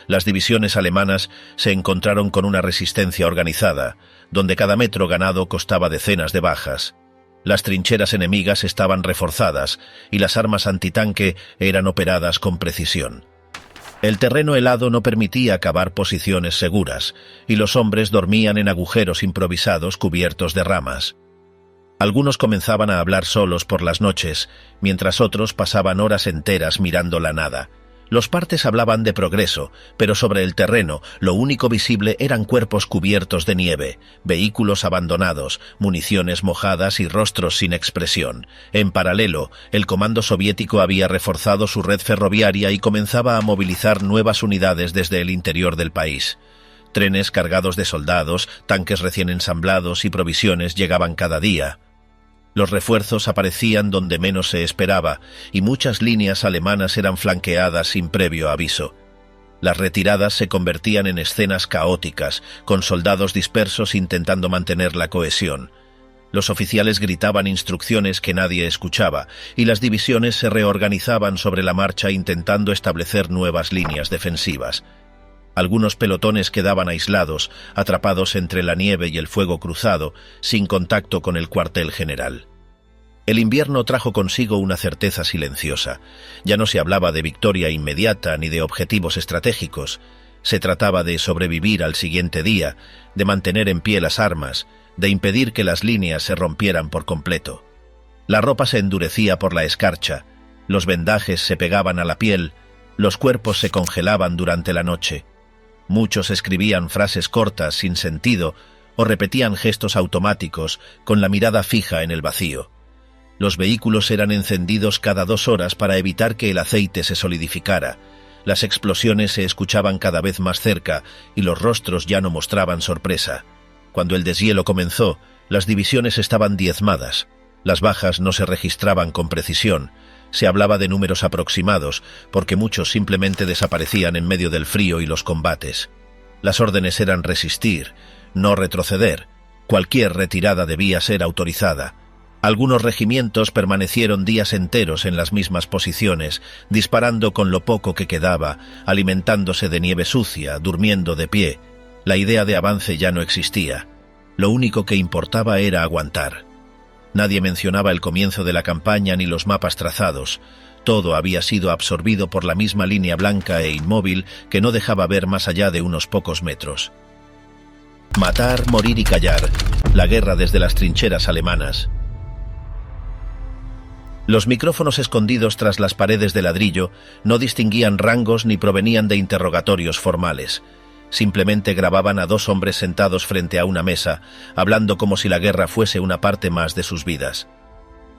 Las divisiones alemanas se encontraron con una resistencia organizada, donde cada metro ganado costaba decenas de bajas. Las trincheras enemigas estaban reforzadas y las armas antitanque eran operadas con precisión. El terreno helado no permitía cavar posiciones seguras, y los hombres dormían en agujeros improvisados cubiertos de ramas. Algunos comenzaban a hablar solos por las noches, mientras otros pasaban horas enteras mirando la nada. Los partes hablaban de progreso, pero sobre el terreno lo único visible eran cuerpos cubiertos de nieve, vehículos abandonados, municiones mojadas y rostros sin expresión. En paralelo, el comando soviético había reforzado su red ferroviaria y comenzaba a movilizar nuevas unidades desde el interior del país. Trenes cargados de soldados, tanques recién ensamblados y provisiones llegaban cada día. Los refuerzos aparecían donde menos se esperaba, y muchas líneas alemanas eran flanqueadas sin previo aviso. Las retiradas se convertían en escenas caóticas, con soldados dispersos intentando mantener la cohesión. Los oficiales gritaban instrucciones que nadie escuchaba, y las divisiones se reorganizaban sobre la marcha intentando establecer nuevas líneas defensivas. Algunos pelotones quedaban aislados, atrapados entre la nieve y el fuego cruzado, sin contacto con el cuartel general. El invierno trajo consigo una certeza silenciosa. Ya no se hablaba de victoria inmediata ni de objetivos estratégicos. Se trataba de sobrevivir al siguiente día, de mantener en pie las armas, de impedir que las líneas se rompieran por completo. La ropa se endurecía por la escarcha, los vendajes se pegaban a la piel, los cuerpos se congelaban durante la noche. Muchos escribían frases cortas, sin sentido, o repetían gestos automáticos, con la mirada fija en el vacío. Los vehículos eran encendidos cada 2 horas para evitar que el aceite se solidificara. Las explosiones se escuchaban cada vez más cerca, y los rostros ya no mostraban sorpresa. Cuando el deshielo comenzó, las divisiones estaban diezmadas. Las bajas no se registraban con precisión. Se hablaba de números aproximados, porque muchos simplemente desaparecían en medio del frío y los combates. Las órdenes eran resistir, no retroceder. Cualquier retirada debía ser autorizada. Algunos regimientos permanecieron días enteros en las mismas posiciones, disparando con lo poco que quedaba, alimentándose de nieve sucia, durmiendo de pie. La idea de avance ya no existía. Lo único que importaba era aguantar. Nadie mencionaba el comienzo de la campaña ni los mapas trazados. Todo había sido absorbido por la misma línea blanca e inmóvil que no dejaba ver más allá de unos pocos metros. Matar, morir y callar. La guerra desde las trincheras alemanas. Los micrófonos escondidos tras las paredes de ladrillo no distinguían rangos ni provenían de interrogatorios formales. Simplemente grababan a 2 hombres sentados frente a una mesa, hablando como si la guerra fuese una parte más de sus vidas.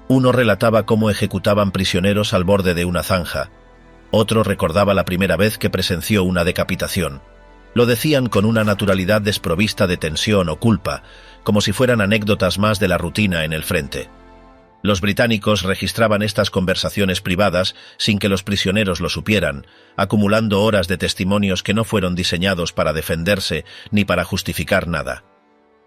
Uno relataba cómo ejecutaban prisioneros al borde de una zanja. Otro recordaba la primera vez que presenció una decapitación. Lo decían con una naturalidad desprovista de tensión o culpa, como si fueran anécdotas más de la rutina en el frente. Los británicos registraban estas conversaciones privadas sin que los prisioneros lo supieran, acumulando horas de testimonios que no fueron diseñados para defenderse ni para justificar nada.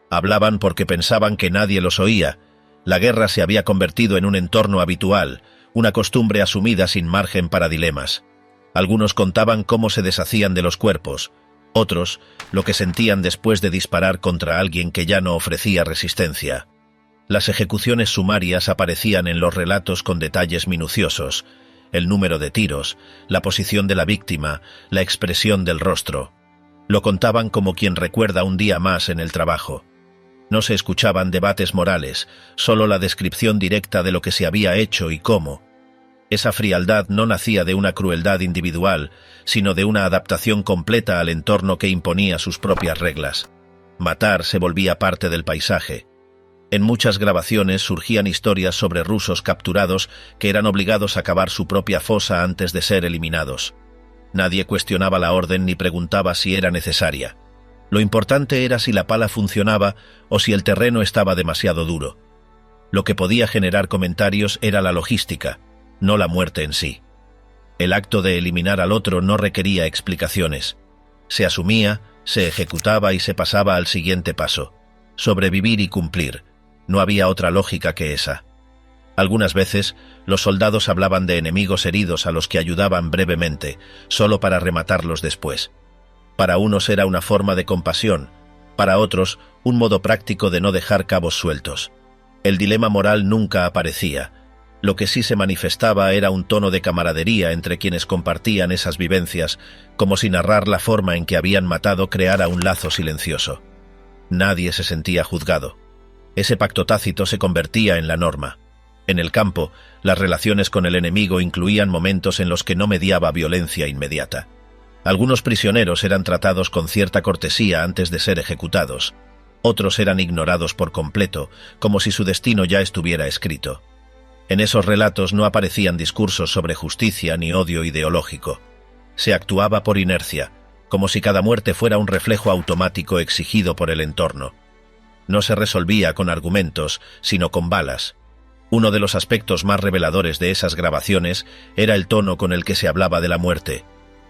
Hablaban porque pensaban que nadie los oía. La guerra se había convertido en un entorno habitual, una costumbre asumida sin margen para dilemas. Algunos contaban cómo se deshacían de los cuerpos, otros lo que sentían después de disparar contra alguien que ya no ofrecía resistencia. Las ejecuciones sumarias aparecían en los relatos con detalles minuciosos: el número de tiros, la posición de la víctima, la expresión del rostro. Lo contaban como quien recuerda un día más en el trabajo. No se escuchaban debates morales, solo la descripción directa de lo que se había hecho y cómo. Esa frialdad no nacía de una crueldad individual, sino de una adaptación completa al entorno que imponía sus propias reglas. Matar se volvía parte del paisaje. En muchas grabaciones surgían historias sobre rusos capturados que eran obligados a cavar su propia fosa antes de ser eliminados. Nadie cuestionaba la orden ni preguntaba si era necesaria. Lo importante era si la pala funcionaba o si el terreno estaba demasiado duro. Lo que podía generar comentarios era la logística, no la muerte en sí. El acto de eliminar al otro no requería explicaciones. Se asumía, se ejecutaba y se pasaba al siguiente paso: sobrevivir y cumplir. No había otra lógica que esa. Algunas veces, los soldados hablaban de enemigos heridos a los que ayudaban brevemente, solo para rematarlos después. Para unos era una forma de compasión, para otros, un modo práctico de no dejar cabos sueltos. El dilema moral nunca aparecía. Lo que sí se manifestaba era un tono de camaradería entre quienes compartían esas vivencias, como si narrar la forma en que habían matado creara un lazo silencioso. Nadie se sentía juzgado. Ese pacto tácito se convertía en la norma. En el campo, las relaciones con el enemigo incluían momentos en los que no mediaba violencia inmediata. Algunos prisioneros eran tratados con cierta cortesía antes de ser ejecutados. Otros eran ignorados por completo, como si su destino ya estuviera escrito. En esos relatos no aparecían discursos sobre justicia ni odio ideológico. Se actuaba por inercia, como si cada muerte fuera un reflejo automático exigido por el entorno. No se resolvía con argumentos, sino con balas. Uno de los aspectos más reveladores de esas grabaciones era el tono con el que se hablaba de la muerte.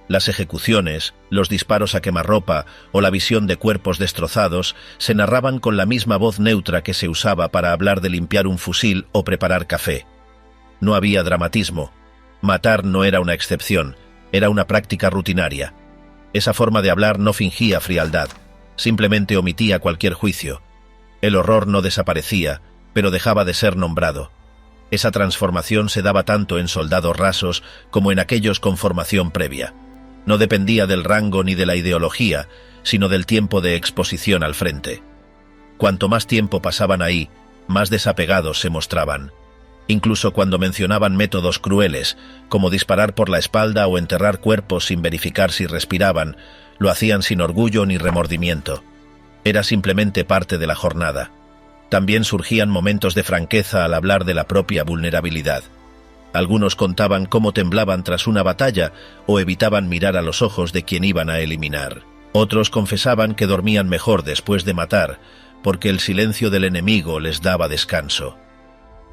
Las ejecuciones, los disparos a quemarropa o la visión de cuerpos destrozados se narraban con la misma voz neutra que se usaba para hablar de limpiar un fusil o preparar café. No había dramatismo. Matar no era una excepción, era una práctica rutinaria. Esa forma de hablar no fingía frialdad, simplemente omitía cualquier juicio. El horror no desaparecía, pero dejaba de ser nombrado. Esa transformación se daba tanto en soldados rasos como en aquellos con formación previa. No dependía del rango ni de la ideología, sino del tiempo de exposición al frente. Cuanto más tiempo pasaban ahí, más desapegados se mostraban. Incluso cuando mencionaban métodos crueles, como disparar por la espalda o enterrar cuerpos sin verificar si respiraban, lo hacían sin orgullo ni remordimiento. Era simplemente parte de la jornada. También surgían momentos de franqueza al hablar de la propia vulnerabilidad. Algunos contaban cómo temblaban tras una batalla o evitaban mirar a los ojos de quien iban a eliminar. Otros confesaban que dormían mejor después de matar, porque el silencio del enemigo les daba descanso.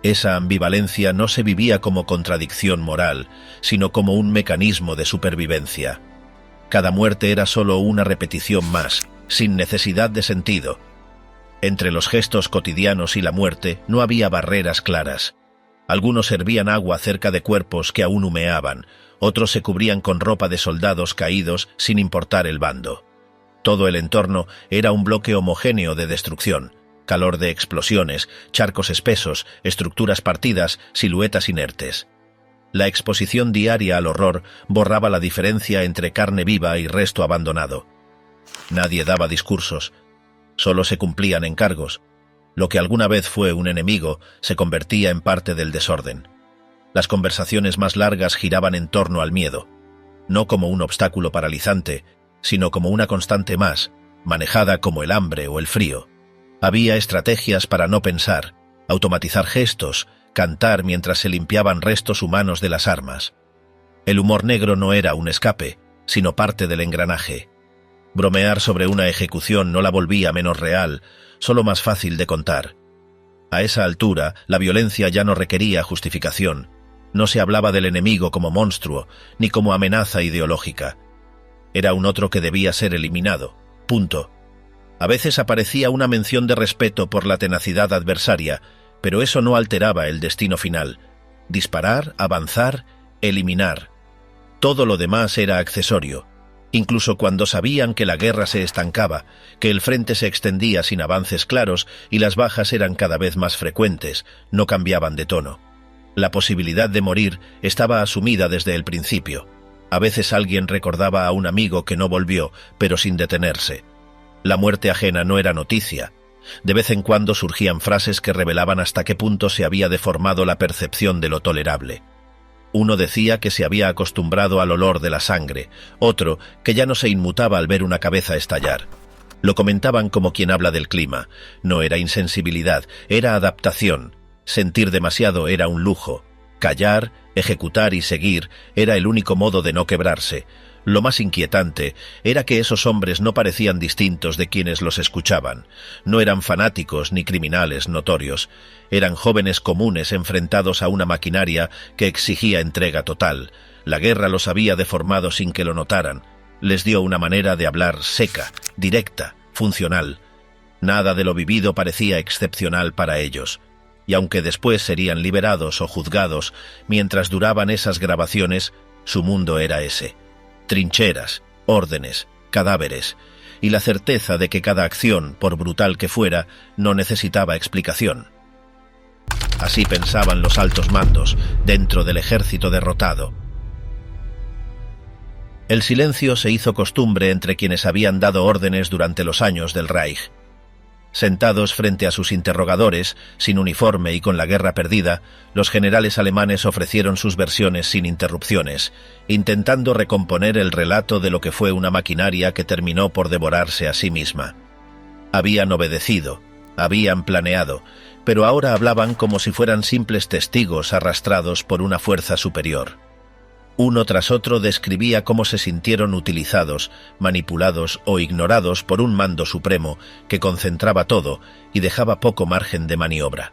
Esa ambivalencia no se vivía como contradicción moral, sino como un mecanismo de supervivencia. Cada muerte era solo una repetición más, sin necesidad de sentido. Entre los gestos cotidianos y la muerte no había barreras claras. Algunos servían agua cerca de cuerpos que aún humeaban, otros se cubrían con ropa de soldados caídos sin importar el bando. Todo el entorno era un bloque homogéneo de destrucción, calor de explosiones, charcos espesos, estructuras partidas, siluetas inertes. La exposición diaria al horror borraba la diferencia entre carne viva y resto abandonado. Nadie daba discursos. Solo se cumplían encargos. Lo que alguna vez fue un enemigo se convertía en parte del desorden. Las conversaciones más largas giraban en torno al miedo, no como un obstáculo paralizante, sino como una constante más, manejada como el hambre o el frío. Había estrategias para no pensar, automatizar gestos, cantar mientras se limpiaban restos humanos de las armas. El humor negro no era un escape, sino parte del engranaje. Bromear sobre una ejecución no la volvía menos real, solo más fácil de contar. A esa altura, la violencia ya no requería justificación. No se hablaba del enemigo como monstruo, ni como amenaza ideológica. Era un otro que debía ser eliminado. Punto. A veces aparecía una mención de respeto por la tenacidad adversaria, pero eso no alteraba el destino final. Disparar, avanzar, eliminar. Todo lo demás era accesorio. Incluso cuando sabían que la guerra se estancaba, que el frente se extendía sin avances claros y las bajas eran cada vez más frecuentes, no cambiaban de tono. La posibilidad de morir estaba asumida desde el principio. A veces alguien recordaba a un amigo que no volvió, pero sin detenerse. La muerte ajena no era noticia. De vez en cuando surgían frases que revelaban hasta qué punto se había deformado la percepción de lo tolerable. Uno decía que se había acostumbrado al olor de la sangre, otro que ya no se inmutaba al ver una cabeza estallar. Lo comentaban como quien habla del clima. No era insensibilidad, era adaptación. Sentir demasiado era un lujo. Callar, ejecutar y seguir era el único modo de no quebrarse. Lo más inquietante era que esos hombres no parecían distintos de quienes los escuchaban. No eran fanáticos ni criminales notorios. Eran jóvenes comunes enfrentados a una maquinaria que exigía entrega total. La guerra los había deformado sin que lo notaran. Les dio una manera de hablar seca, directa, funcional. Nada de lo vivido parecía excepcional para ellos. Y aunque después serían liberados o juzgados, mientras duraban esas grabaciones, su mundo era ese. Trincheras, órdenes, cadáveres, y la certeza de que cada acción, por brutal que fuera, no necesitaba explicación. Así pensaban los altos mandos, dentro del ejército derrotado. El silencio se hizo costumbre entre quienes habían dado órdenes durante los años del Reich. Sentados frente a sus interrogadores, sin uniforme y con la guerra perdida, los generales alemanes ofrecieron sus versiones sin interrupciones, intentando recomponer el relato de lo que fue una maquinaria que terminó por devorarse a sí misma. Habían obedecido, habían planeado, pero ahora hablaban como si fueran simples testigos arrastrados por una fuerza superior. Uno tras otro describía cómo se sintieron utilizados, manipulados o ignorados por un mando supremo que concentraba todo y dejaba poco margen de maniobra.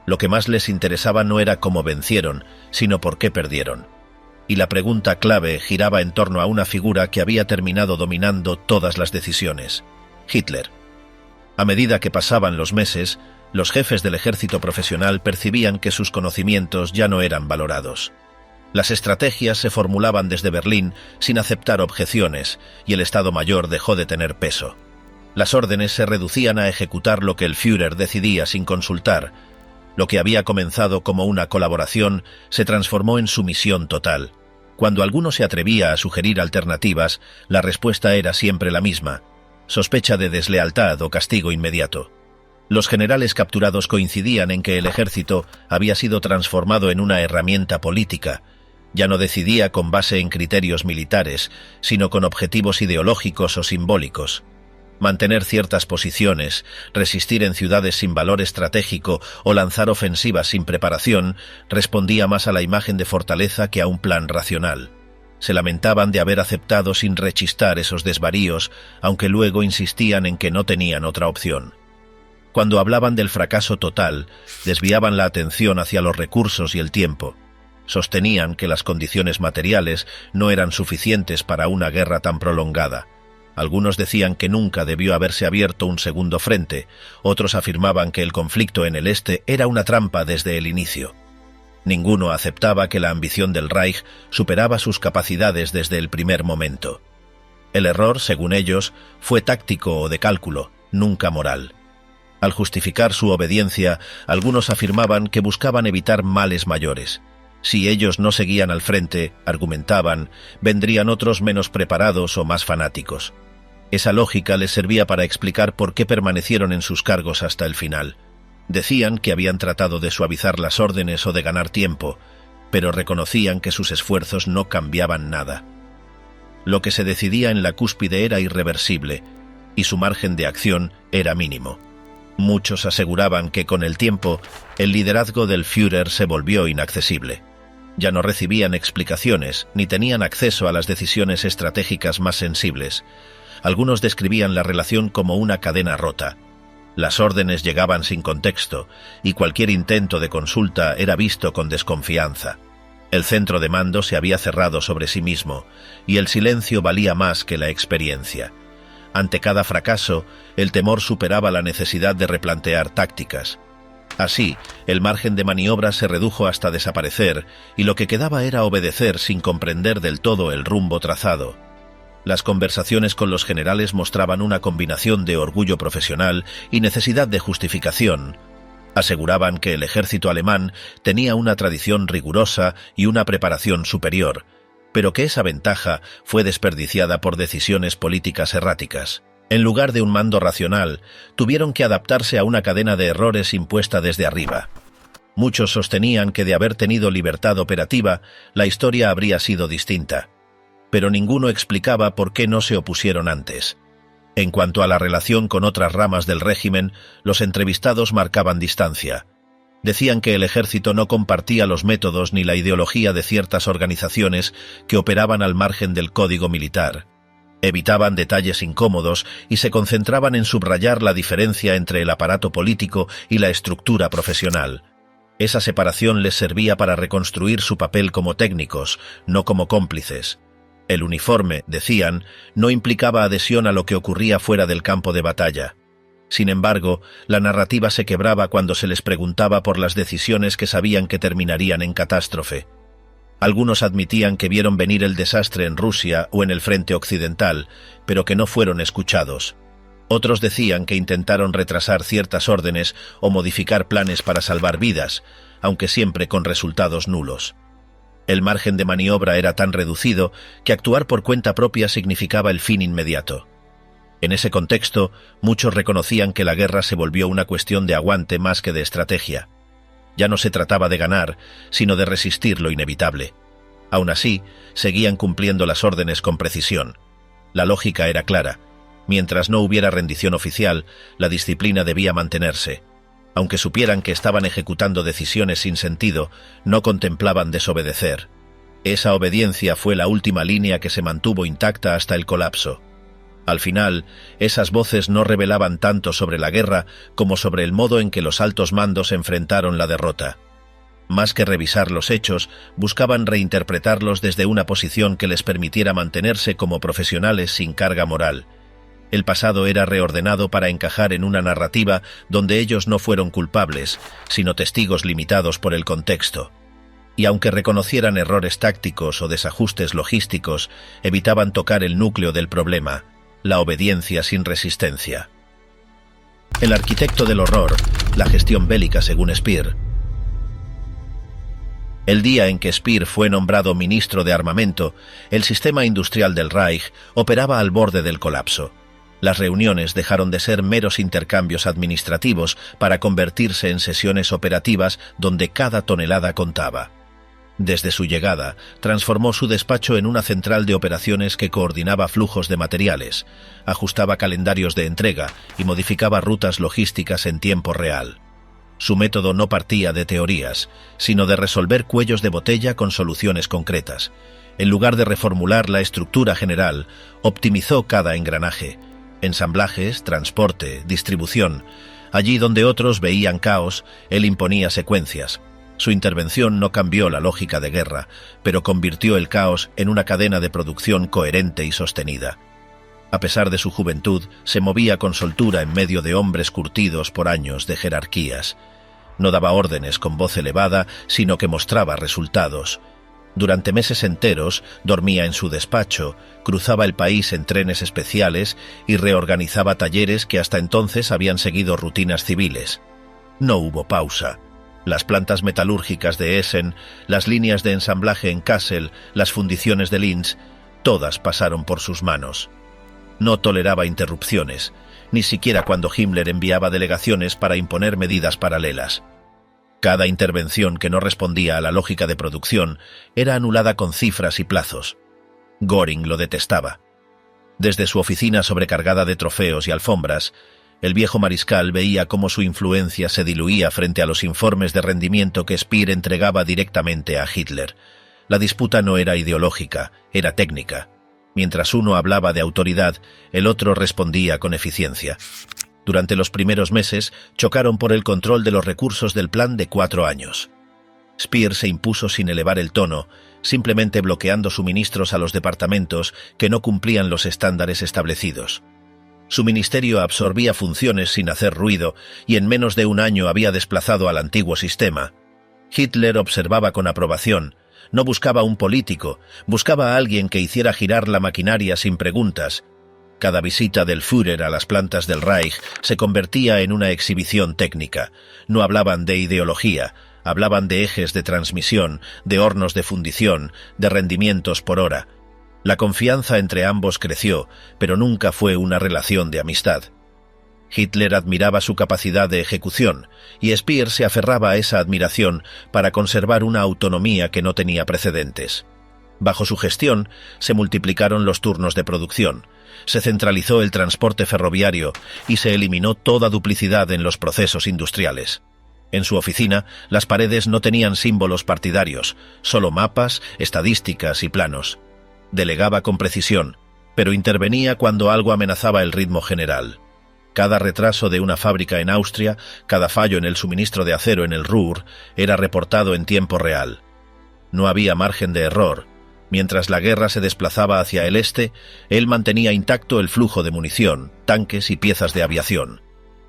Lo que más les interesaba no era cómo vencieron, sino por qué perdieron. Y la pregunta clave giraba en torno a una figura que había terminado dominando todas las decisiones: Hitler. A medida que pasaban los meses, los jefes del ejército profesional percibían que sus conocimientos ya no eran valorados. Las estrategias se formulaban desde Berlín sin aceptar objeciones, y el Estado Mayor dejó de tener peso. Las órdenes se reducían a ejecutar lo que el Führer decidía sin consultar. Lo que había comenzado como una colaboración se transformó en sumisión total. Cuando alguno se atrevía a sugerir alternativas, la respuesta era siempre la misma: sospecha de deslealtad o castigo inmediato. Los generales capturados coincidían en que el ejército había sido transformado en una herramienta política. Ya no decidía con base en criterios militares, sino con objetivos ideológicos o simbólicos. Mantener ciertas posiciones, resistir en ciudades sin valor estratégico o lanzar ofensivas sin preparación respondía más a la imagen de fortaleza que a un plan racional. Se lamentaban de haber aceptado sin rechistar esos desvaríos, aunque luego insistían en que no tenían otra opción. Cuando hablaban del fracaso total, desviaban la atención hacia los recursos y el tiempo. Sostenían que las condiciones materiales no eran suficientes para una guerra tan prolongada. Algunos decían que nunca debió haberse abierto un segundo frente, otros afirmaban que el conflicto en el este era una trampa desde el inicio. Ninguno aceptaba que la ambición del Reich superaba sus capacidades desde el primer momento. El error, según ellos, fue táctico o de cálculo, nunca moral. Al justificar su obediencia, algunos afirmaban que buscaban evitar males mayores. Si ellos no seguían al frente, argumentaban, vendrían otros menos preparados o más fanáticos. Esa lógica les servía para explicar por qué permanecieron en sus cargos hasta el final. Decían que habían tratado de suavizar las órdenes o de ganar tiempo, pero reconocían que sus esfuerzos no cambiaban nada. Lo que se decidía en la cúspide era irreversible, y su margen de acción era mínimo. Muchos aseguraban que con el tiempo el liderazgo del Führer se volvió inaccesible. Ya no recibían explicaciones ni tenían acceso a las decisiones estratégicas más sensibles. Algunos describían la relación como una cadena rota. Las órdenes llegaban sin contexto y cualquier intento de consulta era visto con desconfianza. El centro de mando se había cerrado sobre sí mismo y el silencio valía más que la experiencia. Ante cada fracaso, el temor superaba la necesidad de replantear tácticas. Así, el margen de maniobra se redujo hasta desaparecer y lo que quedaba era obedecer sin comprender del todo el rumbo trazado. Las conversaciones con los generales mostraban una combinación de orgullo profesional y necesidad de justificación. Aseguraban que el ejército alemán tenía una tradición rigurosa y una preparación superior, pero que esa ventaja fue desperdiciada por decisiones políticas erráticas. En lugar de un mando racional, tuvieron que adaptarse a una cadena de errores impuesta desde arriba. Muchos sostenían que de haber tenido libertad operativa, la historia habría sido distinta. Pero ninguno explicaba por qué no se opusieron antes. En cuanto a la relación con otras ramas del régimen, los entrevistados marcaban distancia. Decían que el ejército no compartía los métodos ni la ideología de ciertas organizaciones que operaban al margen del código militar. Evitaban detalles incómodos y se concentraban en subrayar la diferencia entre el aparato político y la estructura profesional. Esa separación les servía para reconstruir su papel como técnicos, no como cómplices. El uniforme, decían, no implicaba adhesión a lo que ocurría fuera del campo de batalla. Sin embargo, la narrativa se quebraba cuando se les preguntaba por las decisiones que sabían que terminarían en catástrofe. Algunos admitían que vieron venir el desastre en Rusia o en el frente occidental, pero que no fueron escuchados. Otros decían que intentaron retrasar ciertas órdenes o modificar planes para salvar vidas, aunque siempre con resultados nulos. El margen de maniobra era tan reducido que actuar por cuenta propia significaba el fin inmediato. En ese contexto, muchos reconocían que la guerra se volvió una cuestión de aguante más que de estrategia. Ya no se trataba de ganar, sino de resistir lo inevitable. Aún así, seguían cumpliendo las órdenes con precisión. La lógica era clara. Mientras no hubiera rendición oficial, la disciplina debía mantenerse. Aunque supieran que estaban ejecutando decisiones sin sentido, no contemplaban desobedecer. Esa obediencia fue la última línea que se mantuvo intacta hasta el colapso. Al final, esas voces no revelaban tanto sobre la guerra como sobre el modo en que los altos mandos enfrentaron la derrota. Más que revisar los hechos, buscaban reinterpretarlos desde una posición que les permitiera mantenerse como profesionales sin carga moral. El pasado era reordenado para encajar en una narrativa donde ellos no fueron culpables, sino testigos limitados por el contexto. Y aunque reconocieran errores tácticos o desajustes logísticos, evitaban tocar el núcleo del problema, la obediencia sin resistencia. El arquitecto del horror, la gestión bélica según Speer. El día en que Speer fue nombrado ministro de armamento, el sistema industrial del Reich operaba al borde del colapso. Las reuniones dejaron de ser meros intercambios administrativos para convertirse en sesiones operativas donde cada tonelada contaba. Desde su llegada, transformó su despacho en una central de operaciones que coordinaba flujos de materiales, ajustaba calendarios de entrega y modificaba rutas logísticas en tiempo real. Su método no partía de teorías, sino de resolver cuellos de botella con soluciones concretas. En lugar de reformular la estructura general, optimizó cada engranaje: ensamblajes, transporte, distribución. Allí donde otros veían caos, él imponía secuencias. Su intervención no cambió la lógica de guerra, pero convirtió el caos en una cadena de producción coherente y sostenida. A pesar de su juventud, se movía con soltura en medio de hombres curtidos por años de jerarquías. No daba órdenes con voz elevada, sino que mostraba resultados. Durante meses enteros dormía en su despacho, cruzaba el país en trenes especiales y reorganizaba talleres que hasta entonces habían seguido rutinas civiles. No hubo pausa. Las plantas metalúrgicas de Essen, las líneas de ensamblaje en Kassel, las fundiciones de Linz, todas pasaron por sus manos. No toleraba interrupciones, ni siquiera cuando Himmler enviaba delegaciones para imponer medidas paralelas. Cada intervención que no respondía a la lógica de producción era anulada con cifras y plazos. Göring lo detestaba. Desde su oficina sobrecargada de trofeos y alfombras, el viejo mariscal veía cómo su influencia se diluía frente a los informes de rendimiento que Speer entregaba directamente a Hitler. La disputa no era ideológica, era técnica. Mientras uno hablaba de autoridad, el otro respondía con eficiencia. Durante los primeros meses, chocaron por el control de los recursos del plan de 4 años. Speer se impuso sin elevar el tono, simplemente bloqueando suministros a los departamentos que no cumplían los estándares establecidos. Su ministerio absorbía funciones sin hacer ruido y en menos de un año había desplazado al antiguo sistema. Hitler observaba con aprobación. No buscaba un político, buscaba a alguien que hiciera girar la maquinaria sin preguntas. Cada visita del Führer a las plantas del Reich se convertía en una exhibición técnica. No hablaban de ideología, hablaban de ejes de transmisión, de hornos de fundición, de rendimientos por hora. La confianza entre ambos creció, pero nunca fue una relación de amistad. Hitler admiraba su capacidad de ejecución, y Speer se aferraba a esa admiración para conservar una autonomía que no tenía precedentes. Bajo su gestión, se multiplicaron los turnos de producción, se centralizó el transporte ferroviario y se eliminó toda duplicidad en los procesos industriales. En su oficina, las paredes no tenían símbolos partidarios, solo mapas, estadísticas y planos. Delegaba con precisión, pero intervenía cuando algo amenazaba el ritmo general. Cada retraso de una fábrica en Austria, cada fallo en el suministro de acero en el Ruhr, era reportado en tiempo real. No había margen de error. Mientras la guerra se desplazaba hacia el este, él mantenía intacto el flujo de munición, tanques y piezas de aviación.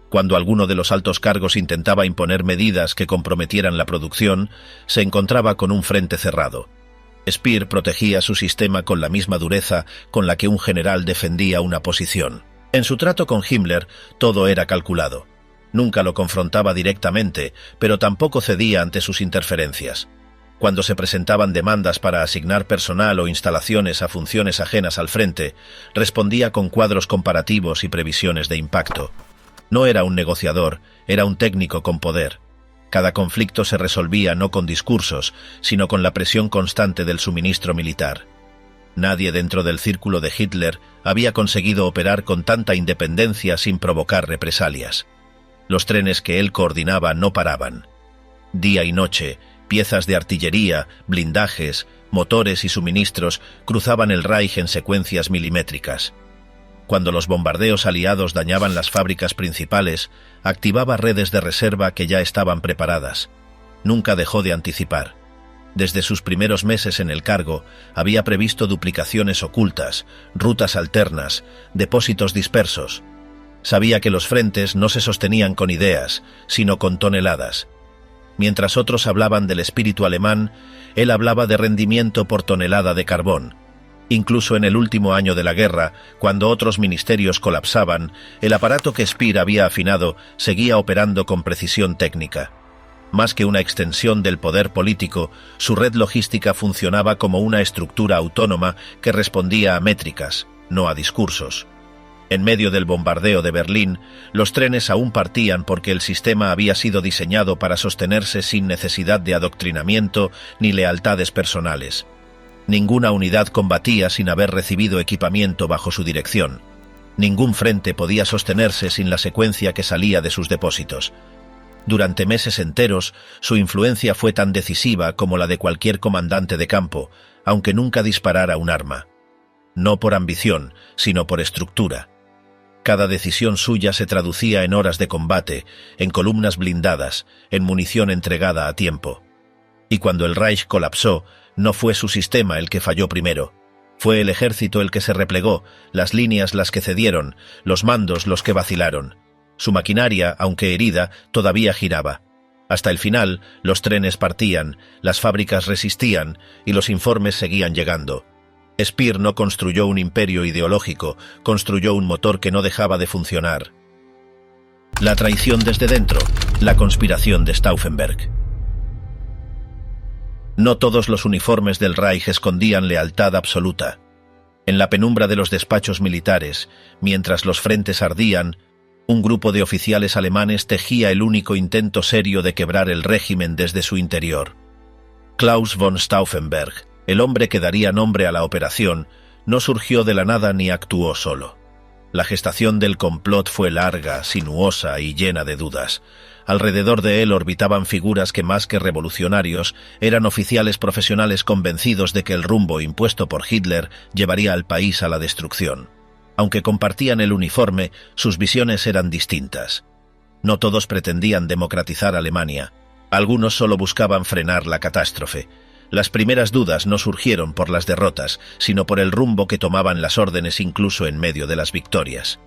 Cuando alguno de los altos cargos intentaba imponer medidas que comprometieran la producción, se encontraba con un frente cerrado. Speer protegía su sistema con la misma dureza con la que un general defendía una posición. En su trato con Himmler, todo era calculado. Nunca lo confrontaba directamente, pero tampoco cedía ante sus interferencias. Cuando se presentaban demandas para asignar personal o instalaciones a funciones ajenas al frente, respondía con cuadros comparativos y previsiones de impacto. No era un negociador, era un técnico con poder. Cada conflicto se resolvía no con discursos, sino con la presión constante del suministro militar. Nadie dentro del círculo de Hitler había conseguido operar con tanta independencia sin provocar represalias. Los trenes que él coordinaba no paraban. Día y noche, piezas de artillería, blindajes, motores y suministros cruzaban el Reich en secuencias milimétricas. Cuando los bombardeos aliados dañaban las fábricas principales, activaba redes de reserva que ya estaban preparadas. Nunca dejó de anticipar. Desde sus primeros meses en el cargo, había previsto duplicaciones ocultas, rutas alternas, depósitos dispersos. Sabía que los frentes no se sostenían con ideas, sino con toneladas. Mientras otros hablaban del espíritu alemán, él hablaba de rendimiento por tonelada de carbón. Incluso en el último año de la guerra, cuando otros ministerios colapsaban, el aparato que Speer había afinado seguía operando con precisión técnica. Más que una extensión del poder político, su red logística funcionaba como una estructura autónoma que respondía a métricas, no a discursos. En medio del bombardeo de Berlín, los trenes aún partían porque el sistema había sido diseñado para sostenerse sin necesidad de adoctrinamiento ni lealtades personales. Ninguna unidad combatía sin haber recibido equipamiento bajo su dirección. Ningún frente podía sostenerse sin la secuencia que salía de sus depósitos. Durante meses enteros, su influencia fue tan decisiva como la de cualquier comandante de campo, aunque nunca disparara un arma. No por ambición, sino por estructura. Cada decisión suya se traducía en horas de combate, en columnas blindadas, en munición entregada a tiempo. Y cuando el Reich colapsó, no fue su sistema el que falló primero. Fue el ejército el que se replegó, las líneas las que cedieron, los mandos los que vacilaron. Su maquinaria, aunque herida, todavía giraba. Hasta el final, los trenes partían, las fábricas resistían y los informes seguían llegando. Speer no construyó un imperio ideológico, construyó un motor que no dejaba de funcionar. La traición desde dentro, la conspiración de Stauffenberg. No todos los uniformes del Reich escondían lealtad absoluta. En la penumbra de los despachos militares, mientras los frentes ardían, un grupo de oficiales alemanes tejía el único intento serio de quebrar el régimen desde su interior. Klaus von Stauffenberg, el hombre que daría nombre a la operación, no surgió de la nada ni actuó solo. La gestación del complot fue larga, sinuosa y llena de dudas. Alrededor de él orbitaban figuras que más que revolucionarios eran oficiales profesionales convencidos de que el rumbo impuesto por Hitler llevaría al país a la destrucción. Aunque compartían el uniforme, sus visiones eran distintas. No todos pretendían democratizar Alemania. Algunos solo buscaban frenar la catástrofe. Las primeras dudas no surgieron por las derrotas, sino por el rumbo que tomaban las órdenes incluso en medio de las victorias.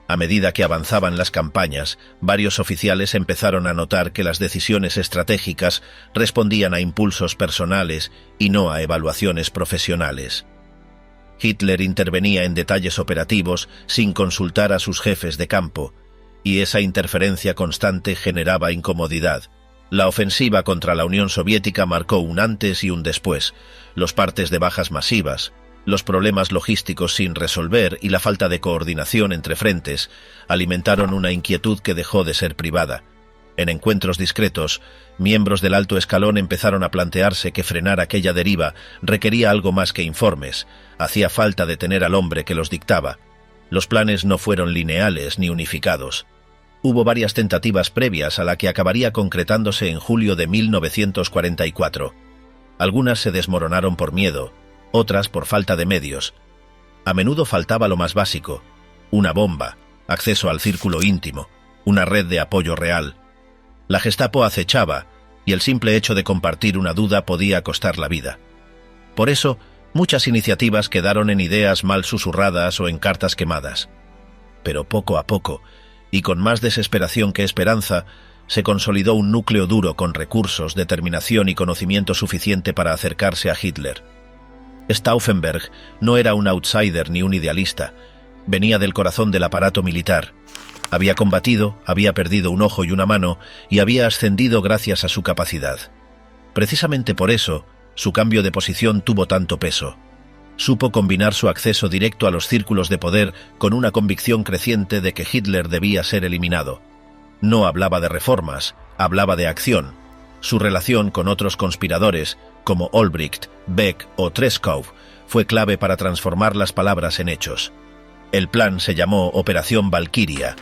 A medida que avanzaban las campañas, varios oficiales empezaron a notar que las decisiones estratégicas respondían a impulsos personales y no a evaluaciones profesionales. Hitler intervenía en detalles operativos sin consultar a sus jefes de campo, y esa interferencia constante generaba incomodidad. La ofensiva contra la Unión Soviética marcó un antes y un después, los partes de bajas masivas, los problemas logísticos sin resolver y la falta de coordinación entre frentes alimentaron una inquietud que dejó de ser privada. En encuentros discretos, miembros del alto escalón empezaron a plantearse que frenar aquella deriva requería algo más que informes, hacía falta detener al hombre que los dictaba. Los planes no fueron lineales ni unificados. Hubo varias tentativas previas a la que acabaría concretándose en julio de 1944. Algunas se desmoronaron por miedo, otras por falta de medios. A menudo faltaba lo más básico: una bomba, acceso al círculo íntimo, una red de apoyo real. La Gestapo acechaba, y el simple hecho de compartir una duda podía costar la vida. Por eso, muchas iniciativas quedaron en ideas mal susurradas o en cartas quemadas. Pero poco a poco, y con más desesperación que esperanza, se consolidó un núcleo duro con recursos, determinación y conocimiento suficiente para acercarse a Hitler. Stauffenberg no era un outsider ni un idealista, venía del corazón del aparato militar. Había combatido, había perdido un ojo y una mano y había ascendido gracias a su capacidad. Precisamente por eso, su cambio de posición tuvo tanto peso. Supo combinar su acceso directo a los círculos de poder con una convicción creciente de que Hitler debía ser eliminado. No hablaba de reformas, hablaba de acción. Su relación con otros conspiradores, como Olbricht, Beck o Treskov, fue clave para transformar las palabras en hechos. El plan se llamó Operación Valquiria,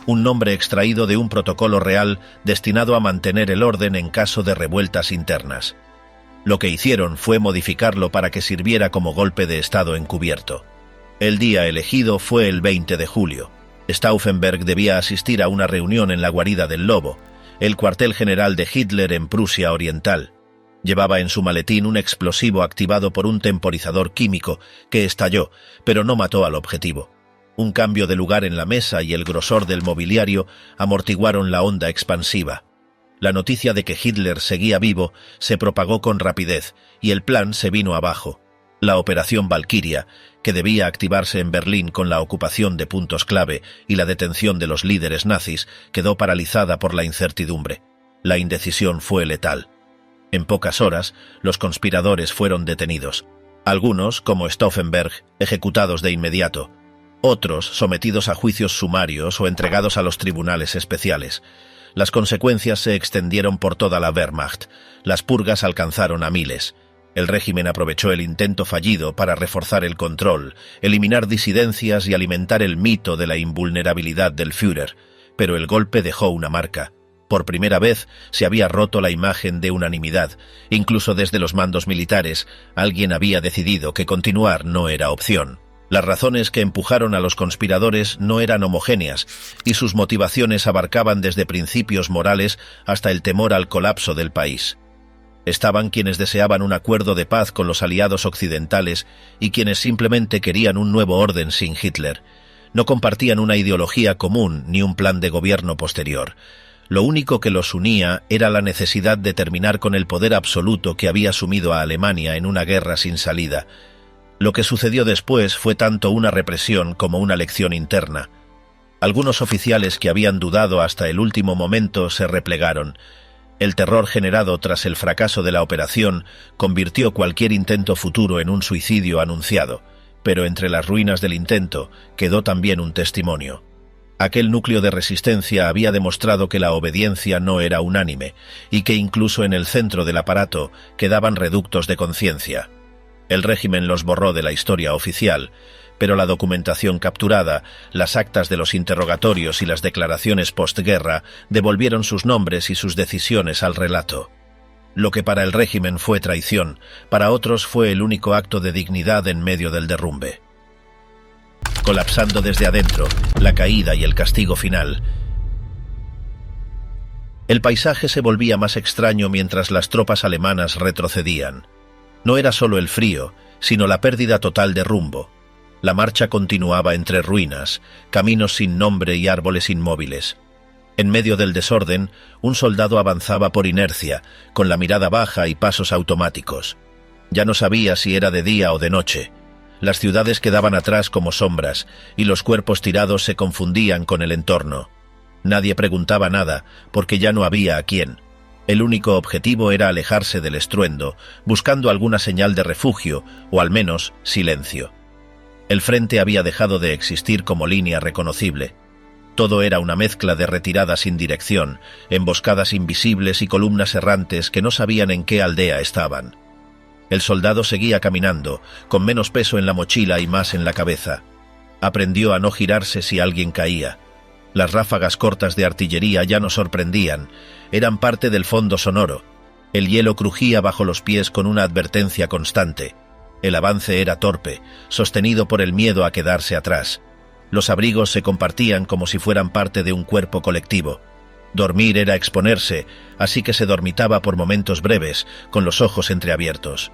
un nombre extraído de un protocolo real destinado a mantener el orden en caso de revueltas internas. Lo que hicieron fue modificarlo para que sirviera como golpe de Estado encubierto. El día elegido fue el 20 de julio. Stauffenberg debía asistir a una reunión en la guarida del Lobo, el cuartel general de Hitler en Prusia Oriental. Llevaba en su maletín un explosivo activado por un temporizador químico que estalló, pero no mató al objetivo. Un cambio de lugar en la mesa y el grosor del mobiliario amortiguaron la onda expansiva. La noticia de que Hitler seguía vivo se propagó con rapidez y el plan se vino abajo. La Operación Valquiria, que debía activarse en Berlín con la ocupación de puntos clave y la detención de los líderes nazis, quedó paralizada por la incertidumbre. La indecisión fue letal. En pocas horas, los conspiradores fueron detenidos. Algunos, como Stauffenberg, ejecutados de inmediato. Otros, sometidos a juicios sumarios o entregados a los tribunales especiales. Las consecuencias se extendieron por toda la Wehrmacht. Las purgas alcanzaron a miles. El régimen aprovechó el intento fallido para reforzar el control, eliminar disidencias y alimentar el mito de la invulnerabilidad del Führer. Pero el golpe dejó una marca. Por primera vez se había roto la imagen de unanimidad. Incluso desde los mandos militares, alguien había decidido que continuar no era opción. Las razones que empujaron a los conspiradores no eran homogéneas, y sus motivaciones abarcaban desde principios morales hasta el temor al colapso del país. Estaban quienes deseaban un acuerdo de paz con los aliados occidentales y quienes simplemente querían un nuevo orden sin Hitler. No compartían una ideología común ni un plan de gobierno posterior. Lo único que los unía era la necesidad de terminar con el poder absoluto que había sumido a Alemania en una guerra sin salida. Lo que sucedió después fue tanto una represión como una lección interna. Algunos oficiales que habían dudado hasta el último momento se replegaron. El terror generado tras el fracaso de la operación convirtió cualquier intento futuro en un suicidio anunciado, pero entre las ruinas del intento quedó también un testimonio. Aquel núcleo de resistencia había demostrado que la obediencia no era unánime y que incluso en el centro del aparato quedaban reductos de conciencia. El régimen los borró de la historia oficial, pero la documentación capturada, las actas de los interrogatorios y las declaraciones postguerra devolvieron sus nombres y sus decisiones al relato. Lo que para el régimen fue traición, para otros fue el único acto de dignidad en medio del derrumbe. Colapsando desde adentro, la caída y el castigo final. El paisaje se volvía más extraño mientras las tropas alemanas retrocedían. No era solo el frío, sino la pérdida total de rumbo. La marcha continuaba entre ruinas, caminos sin nombre y árboles inmóviles. En medio del desorden, un soldado avanzaba por inercia, con la mirada baja y pasos automáticos. Ya no sabía si era de día o de noche. Las ciudades quedaban atrás como sombras, y los cuerpos tirados se confundían con el entorno. Nadie preguntaba nada, porque ya no había a quién. El único objetivo era alejarse del estruendo, buscando alguna señal de refugio, o al menos silencio. El frente había dejado de existir como línea reconocible. Todo era una mezcla de retiradas sin dirección, emboscadas invisibles y columnas errantes que no sabían en qué aldea estaban. El soldado seguía caminando, con menos peso en la mochila y más en la cabeza. Aprendió a no girarse si alguien caía. Las ráfagas cortas de artillería ya no sorprendían, eran parte del fondo sonoro. El hielo crujía bajo los pies con una advertencia constante. El avance era torpe, sostenido por el miedo a quedarse atrás. Los abrigos se compartían como si fueran parte de un cuerpo colectivo. Dormir era exponerse, así que se dormitaba por momentos breves, con los ojos entreabiertos.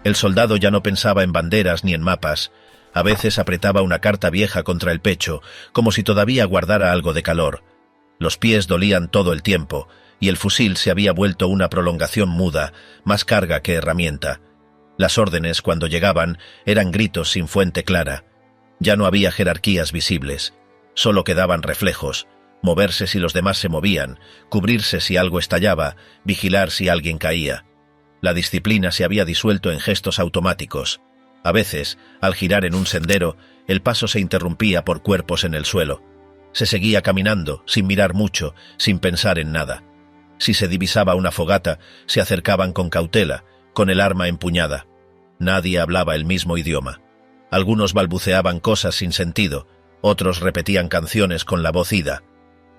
El soldado ya no pensaba en banderas ni en mapas. A veces apretaba una carta vieja contra el pecho, como si todavía guardara algo de calor. Los pies dolían todo el tiempo, y el fusil se había vuelto una prolongación muda, más carga que herramienta. Las órdenes, cuando llegaban, eran gritos sin fuente clara. Ya no había jerarquías visibles. Solo quedaban reflejos. Moverse si los demás se movían, cubrirse si algo estallaba, vigilar si alguien caía. La disciplina se había disuelto en gestos automáticos. A veces, al girar en un sendero, el paso se interrumpía por cuerpos en el suelo. Se seguía caminando, sin mirar mucho, sin pensar en nada. Si se divisaba una fogata, se acercaban con cautela, con el arma empuñada. Nadie hablaba el mismo idioma. Algunos balbuceaban cosas sin sentido, otros repetían canciones con la voz ida.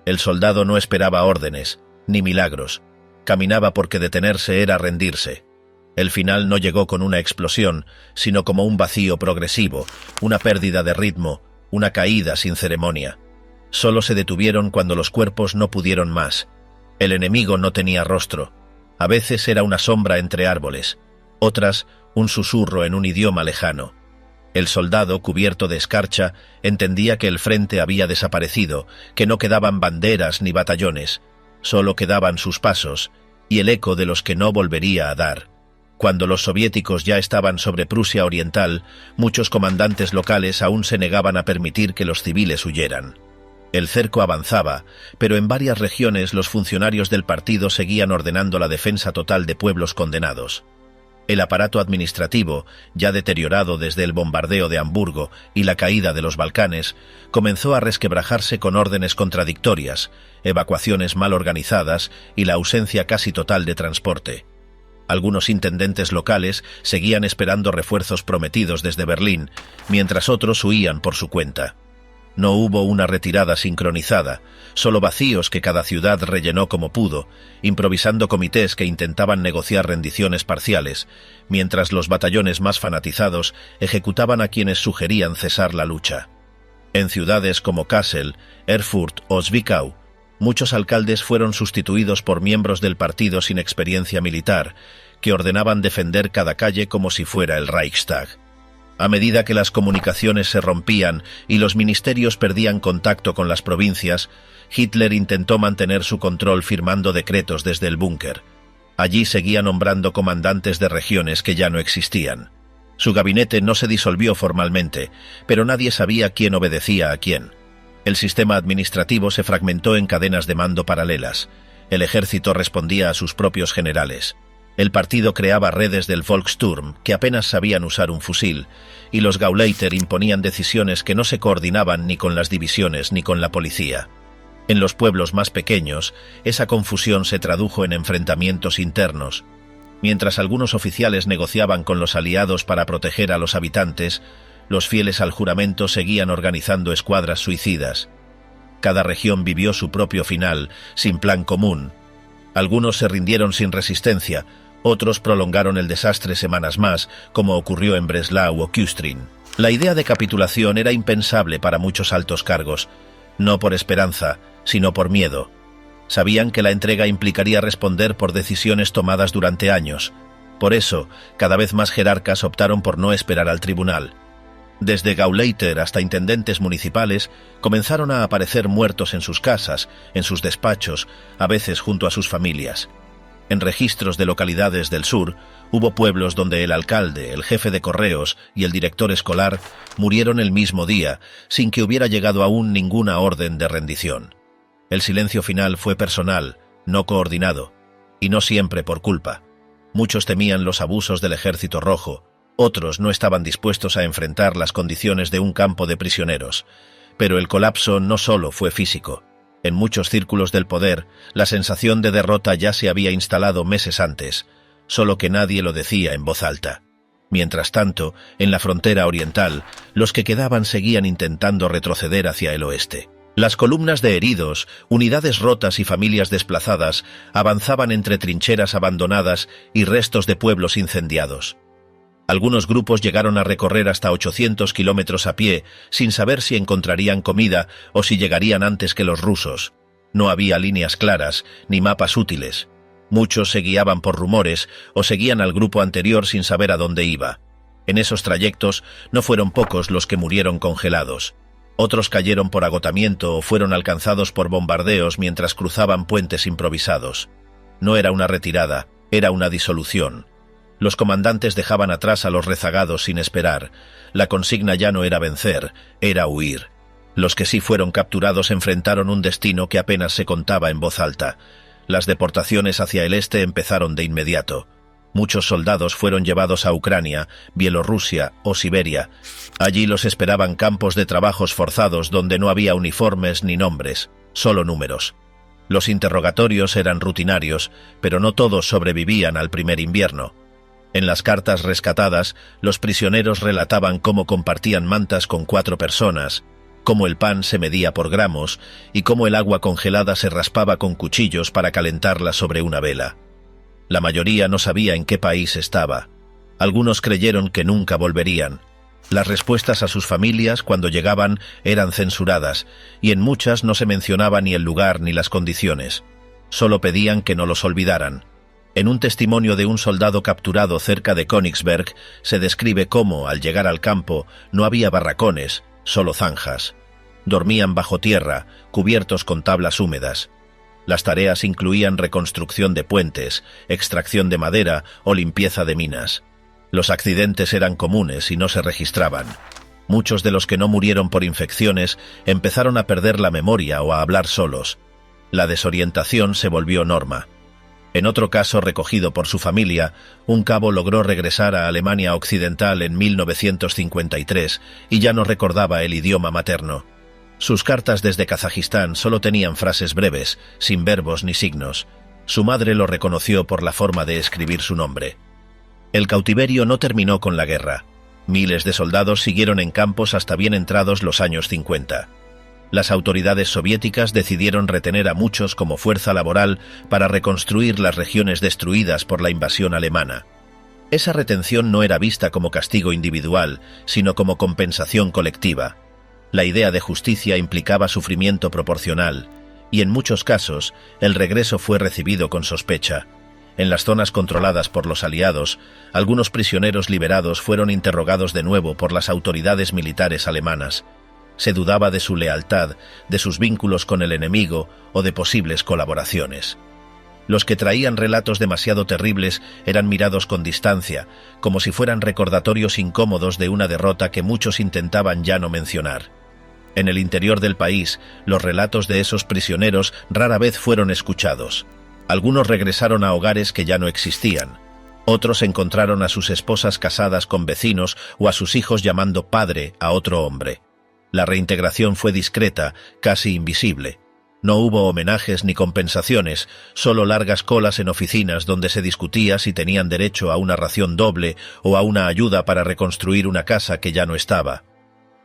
El soldado no esperaba órdenes, ni milagros. Caminaba porque detenerse era rendirse. El final no llegó con una explosión, sino como un vacío progresivo, una pérdida de ritmo, una caída sin ceremonia. Solo se detuvieron cuando los cuerpos no pudieron más. El enemigo no tenía rostro. A veces era una sombra entre árboles, otras un susurro en un idioma lejano. El soldado, cubierto de escarcha, entendía que el frente había desaparecido, que no quedaban banderas ni batallones, solo quedaban sus pasos y el eco de los que no volvería a dar. Cuando los soviéticos ya estaban sobre Prusia Oriental, muchos comandantes locales aún se negaban a permitir que los civiles huyeran. El cerco avanzaba, pero en varias regiones los funcionarios del partido seguían ordenando la defensa total de pueblos condenados. El aparato administrativo, ya deteriorado desde el bombardeo de Hamburgo y la caída de los Balcanes, comenzó a resquebrajarse con órdenes contradictorias, evacuaciones mal organizadas y la ausencia casi total de transporte. Algunos intendentes locales seguían esperando refuerzos prometidos desde Berlín, mientras otros huían por su cuenta. No hubo una retirada sincronizada, solo vacíos que cada ciudad rellenó como pudo, improvisando comités que intentaban negociar rendiciones parciales, mientras los batallones más fanatizados ejecutaban a quienes sugerían cesar la lucha. En ciudades como Kassel, Erfurt o Zwickau, muchos alcaldes fueron sustituidos por miembros del partido sin experiencia militar, que ordenaban defender cada calle como si fuera el Reichstag. A medida que las comunicaciones se rompían y los ministerios perdían contacto con las provincias, Hitler intentó mantener su control firmando decretos desde el búnker. Allí seguía nombrando comandantes de regiones que ya no existían. Su gabinete no se disolvió formalmente, pero nadie sabía quién obedecía a quién. El sistema administrativo se fragmentó en cadenas de mando paralelas. El ejército respondía a sus propios generales. El partido creaba redes del Volkssturm, que apenas sabían usar un fusil, y los Gauleiter imponían decisiones que no se coordinaban ni con las divisiones ni con la policía. En los pueblos más pequeños, esa confusión se tradujo en enfrentamientos internos. Mientras algunos oficiales negociaban con los aliados para proteger a los habitantes, los fieles al juramento seguían organizando escuadras suicidas. Cada región vivió su propio final, sin plan común. Algunos se rindieron sin resistencia, otros prolongaron el desastre semanas más, como ocurrió en Breslau o Küstrin. La idea de capitulación era impensable para muchos altos cargos, no por esperanza, sino por miedo. Sabían que la entrega implicaría responder por decisiones tomadas durante años. Por eso, cada vez más jerarcas optaron por no esperar al tribunal. Desde Gauleiter hasta intendentes municipales comenzaron a aparecer muertos en sus casas, en sus despachos, a veces junto a sus familias. En registros de localidades del sur, hubo pueblos donde el alcalde, el jefe de correos y el director escolar murieron el mismo día, sin que hubiera llegado aún ninguna orden de rendición. El silencio final fue personal, no coordinado, y no siempre por culpa. Muchos temían los abusos del Ejército Rojo, otros no estaban dispuestos a enfrentar las condiciones de un campo de prisioneros. Pero el colapso no solo fue físico. En muchos círculos del poder, la sensación de derrota ya se había instalado meses antes, solo que nadie lo decía en voz alta. Mientras tanto, en la frontera oriental, los que quedaban seguían intentando retroceder hacia el oeste. Las columnas de heridos, unidades rotas y familias desplazadas avanzaban entre trincheras abandonadas y restos de pueblos incendiados. Algunos grupos llegaron a recorrer hasta 800 kilómetros a pie, sin saber si encontrarían comida o si llegarían antes que los rusos. No había líneas claras, ni mapas útiles. Muchos se guiaban por rumores o seguían al grupo anterior sin saber a dónde iba. En esos trayectos no fueron pocos los que murieron congelados. Otros cayeron por agotamiento o fueron alcanzados por bombardeos mientras cruzaban puentes improvisados. No era una retirada, era una disolución. Los comandantes dejaban atrás a los rezagados sin esperar. La consigna ya no era vencer, era huir. Los que sí fueron capturados enfrentaron un destino que apenas se contaba en voz alta. Las deportaciones hacia el este empezaron de inmediato. Muchos soldados fueron llevados a Ucrania, Bielorrusia o Siberia. Allí los esperaban campos de trabajos forzados donde no había uniformes ni nombres, solo números. Los interrogatorios eran rutinarios, pero no todos sobrevivían al primer invierno. En las cartas rescatadas, los prisioneros relataban cómo compartían mantas con 4 personas, cómo el pan se medía por gramos y cómo el agua congelada se raspaba con cuchillos para calentarla sobre una vela. La mayoría no sabía en qué país estaba. Algunos creyeron que nunca volverían. Las respuestas a sus familias cuando llegaban eran censuradas, y en muchas no se mencionaba ni el lugar ni las condiciones. Solo pedían que no los olvidaran. En un testimonio de un soldado capturado cerca de Königsberg, se describe cómo, al llegar al campo, no había barracones, solo zanjas. Dormían bajo tierra, cubiertos con tablas húmedas. Las tareas incluían reconstrucción de puentes, extracción de madera o limpieza de minas. Los accidentes eran comunes y no se registraban. Muchos de los que no murieron por infecciones empezaron a perder la memoria o a hablar solos. La desorientación se volvió norma. En otro caso recogido por su familia, un cabo logró regresar a Alemania Occidental en 1953 y ya no recordaba el idioma materno. Sus cartas desde Kazajistán solo tenían frases breves, sin verbos ni signos. Su madre lo reconoció por la forma de escribir su nombre. El cautiverio no terminó con la guerra. Miles de soldados siguieron en campos hasta bien entrados los años 50. Las autoridades soviéticas decidieron retener a muchos como fuerza laboral para reconstruir las regiones destruidas por la invasión alemana. Esa retención no era vista como castigo individual, sino como compensación colectiva. La idea de justicia implicaba sufrimiento proporcional, y en muchos casos el regreso fue recibido con sospecha. En las zonas controladas por los aliados, algunos prisioneros liberados fueron interrogados de nuevo por las autoridades militares alemanas. Se dudaba de su lealtad, de sus vínculos con el enemigo o de posibles colaboraciones. Los que traían relatos demasiado terribles eran mirados con distancia, como si fueran recordatorios incómodos de una derrota que muchos intentaban ya no mencionar. En el interior del país, los relatos de esos prisioneros rara vez fueron escuchados. Algunos regresaron a hogares que ya no existían. Otros encontraron a sus esposas casadas con vecinos o a sus hijos llamando padre a otro hombre. La reintegración fue discreta, casi invisible. No hubo homenajes ni compensaciones, solo largas colas en oficinas donde se discutía si tenían derecho a una ración doble o a una ayuda para reconstruir una casa que ya no estaba.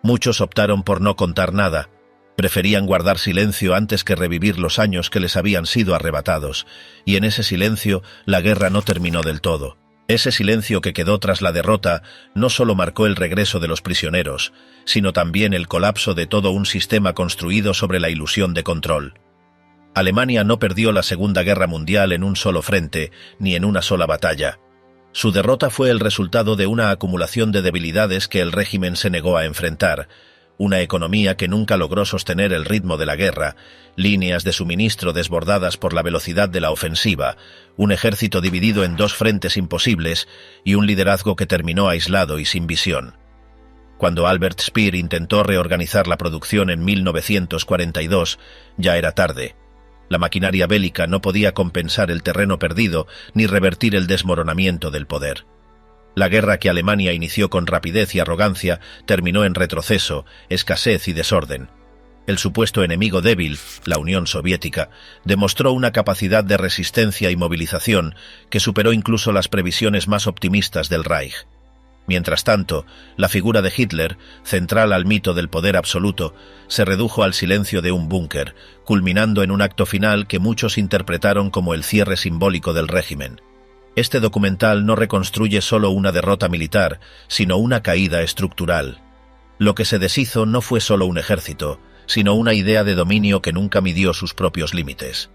Muchos optaron por no contar nada. Preferían guardar silencio antes que revivir los años que les habían sido arrebatados, y en ese silencio la guerra no terminó del todo. Ese silencio que quedó tras la derrota no solo marcó el regreso de los prisioneros, sino también el colapso de todo un sistema construido sobre la ilusión de control. Alemania no perdió la Segunda Guerra Mundial en un solo frente, ni en una sola batalla. Su derrota fue el resultado de una acumulación de debilidades que el régimen se negó a enfrentar, una economía que nunca logró sostener el ritmo de la guerra, líneas de suministro desbordadas por la velocidad de la ofensiva, un ejército dividido en 2 frentes imposibles y un liderazgo que terminó aislado y sin visión. Cuando Albert Speer intentó reorganizar la producción en 1942, ya era tarde. La maquinaria bélica no podía compensar el terreno perdido ni revertir el desmoronamiento del poder. La guerra que Alemania inició con rapidez y arrogancia terminó en retroceso, escasez y desorden. El supuesto enemigo débil, la Unión Soviética, demostró una capacidad de resistencia y movilización que superó incluso las previsiones más optimistas del Reich. Mientras tanto, la figura de Hitler, central al mito del poder absoluto, se redujo al silencio de un búnker, culminando en un acto final que muchos interpretaron como el cierre simbólico del régimen. Este documental no reconstruye solo una derrota militar, sino una caída estructural. Lo que se deshizo no fue solo un ejército, sino una idea de dominio que nunca midió sus propios límites.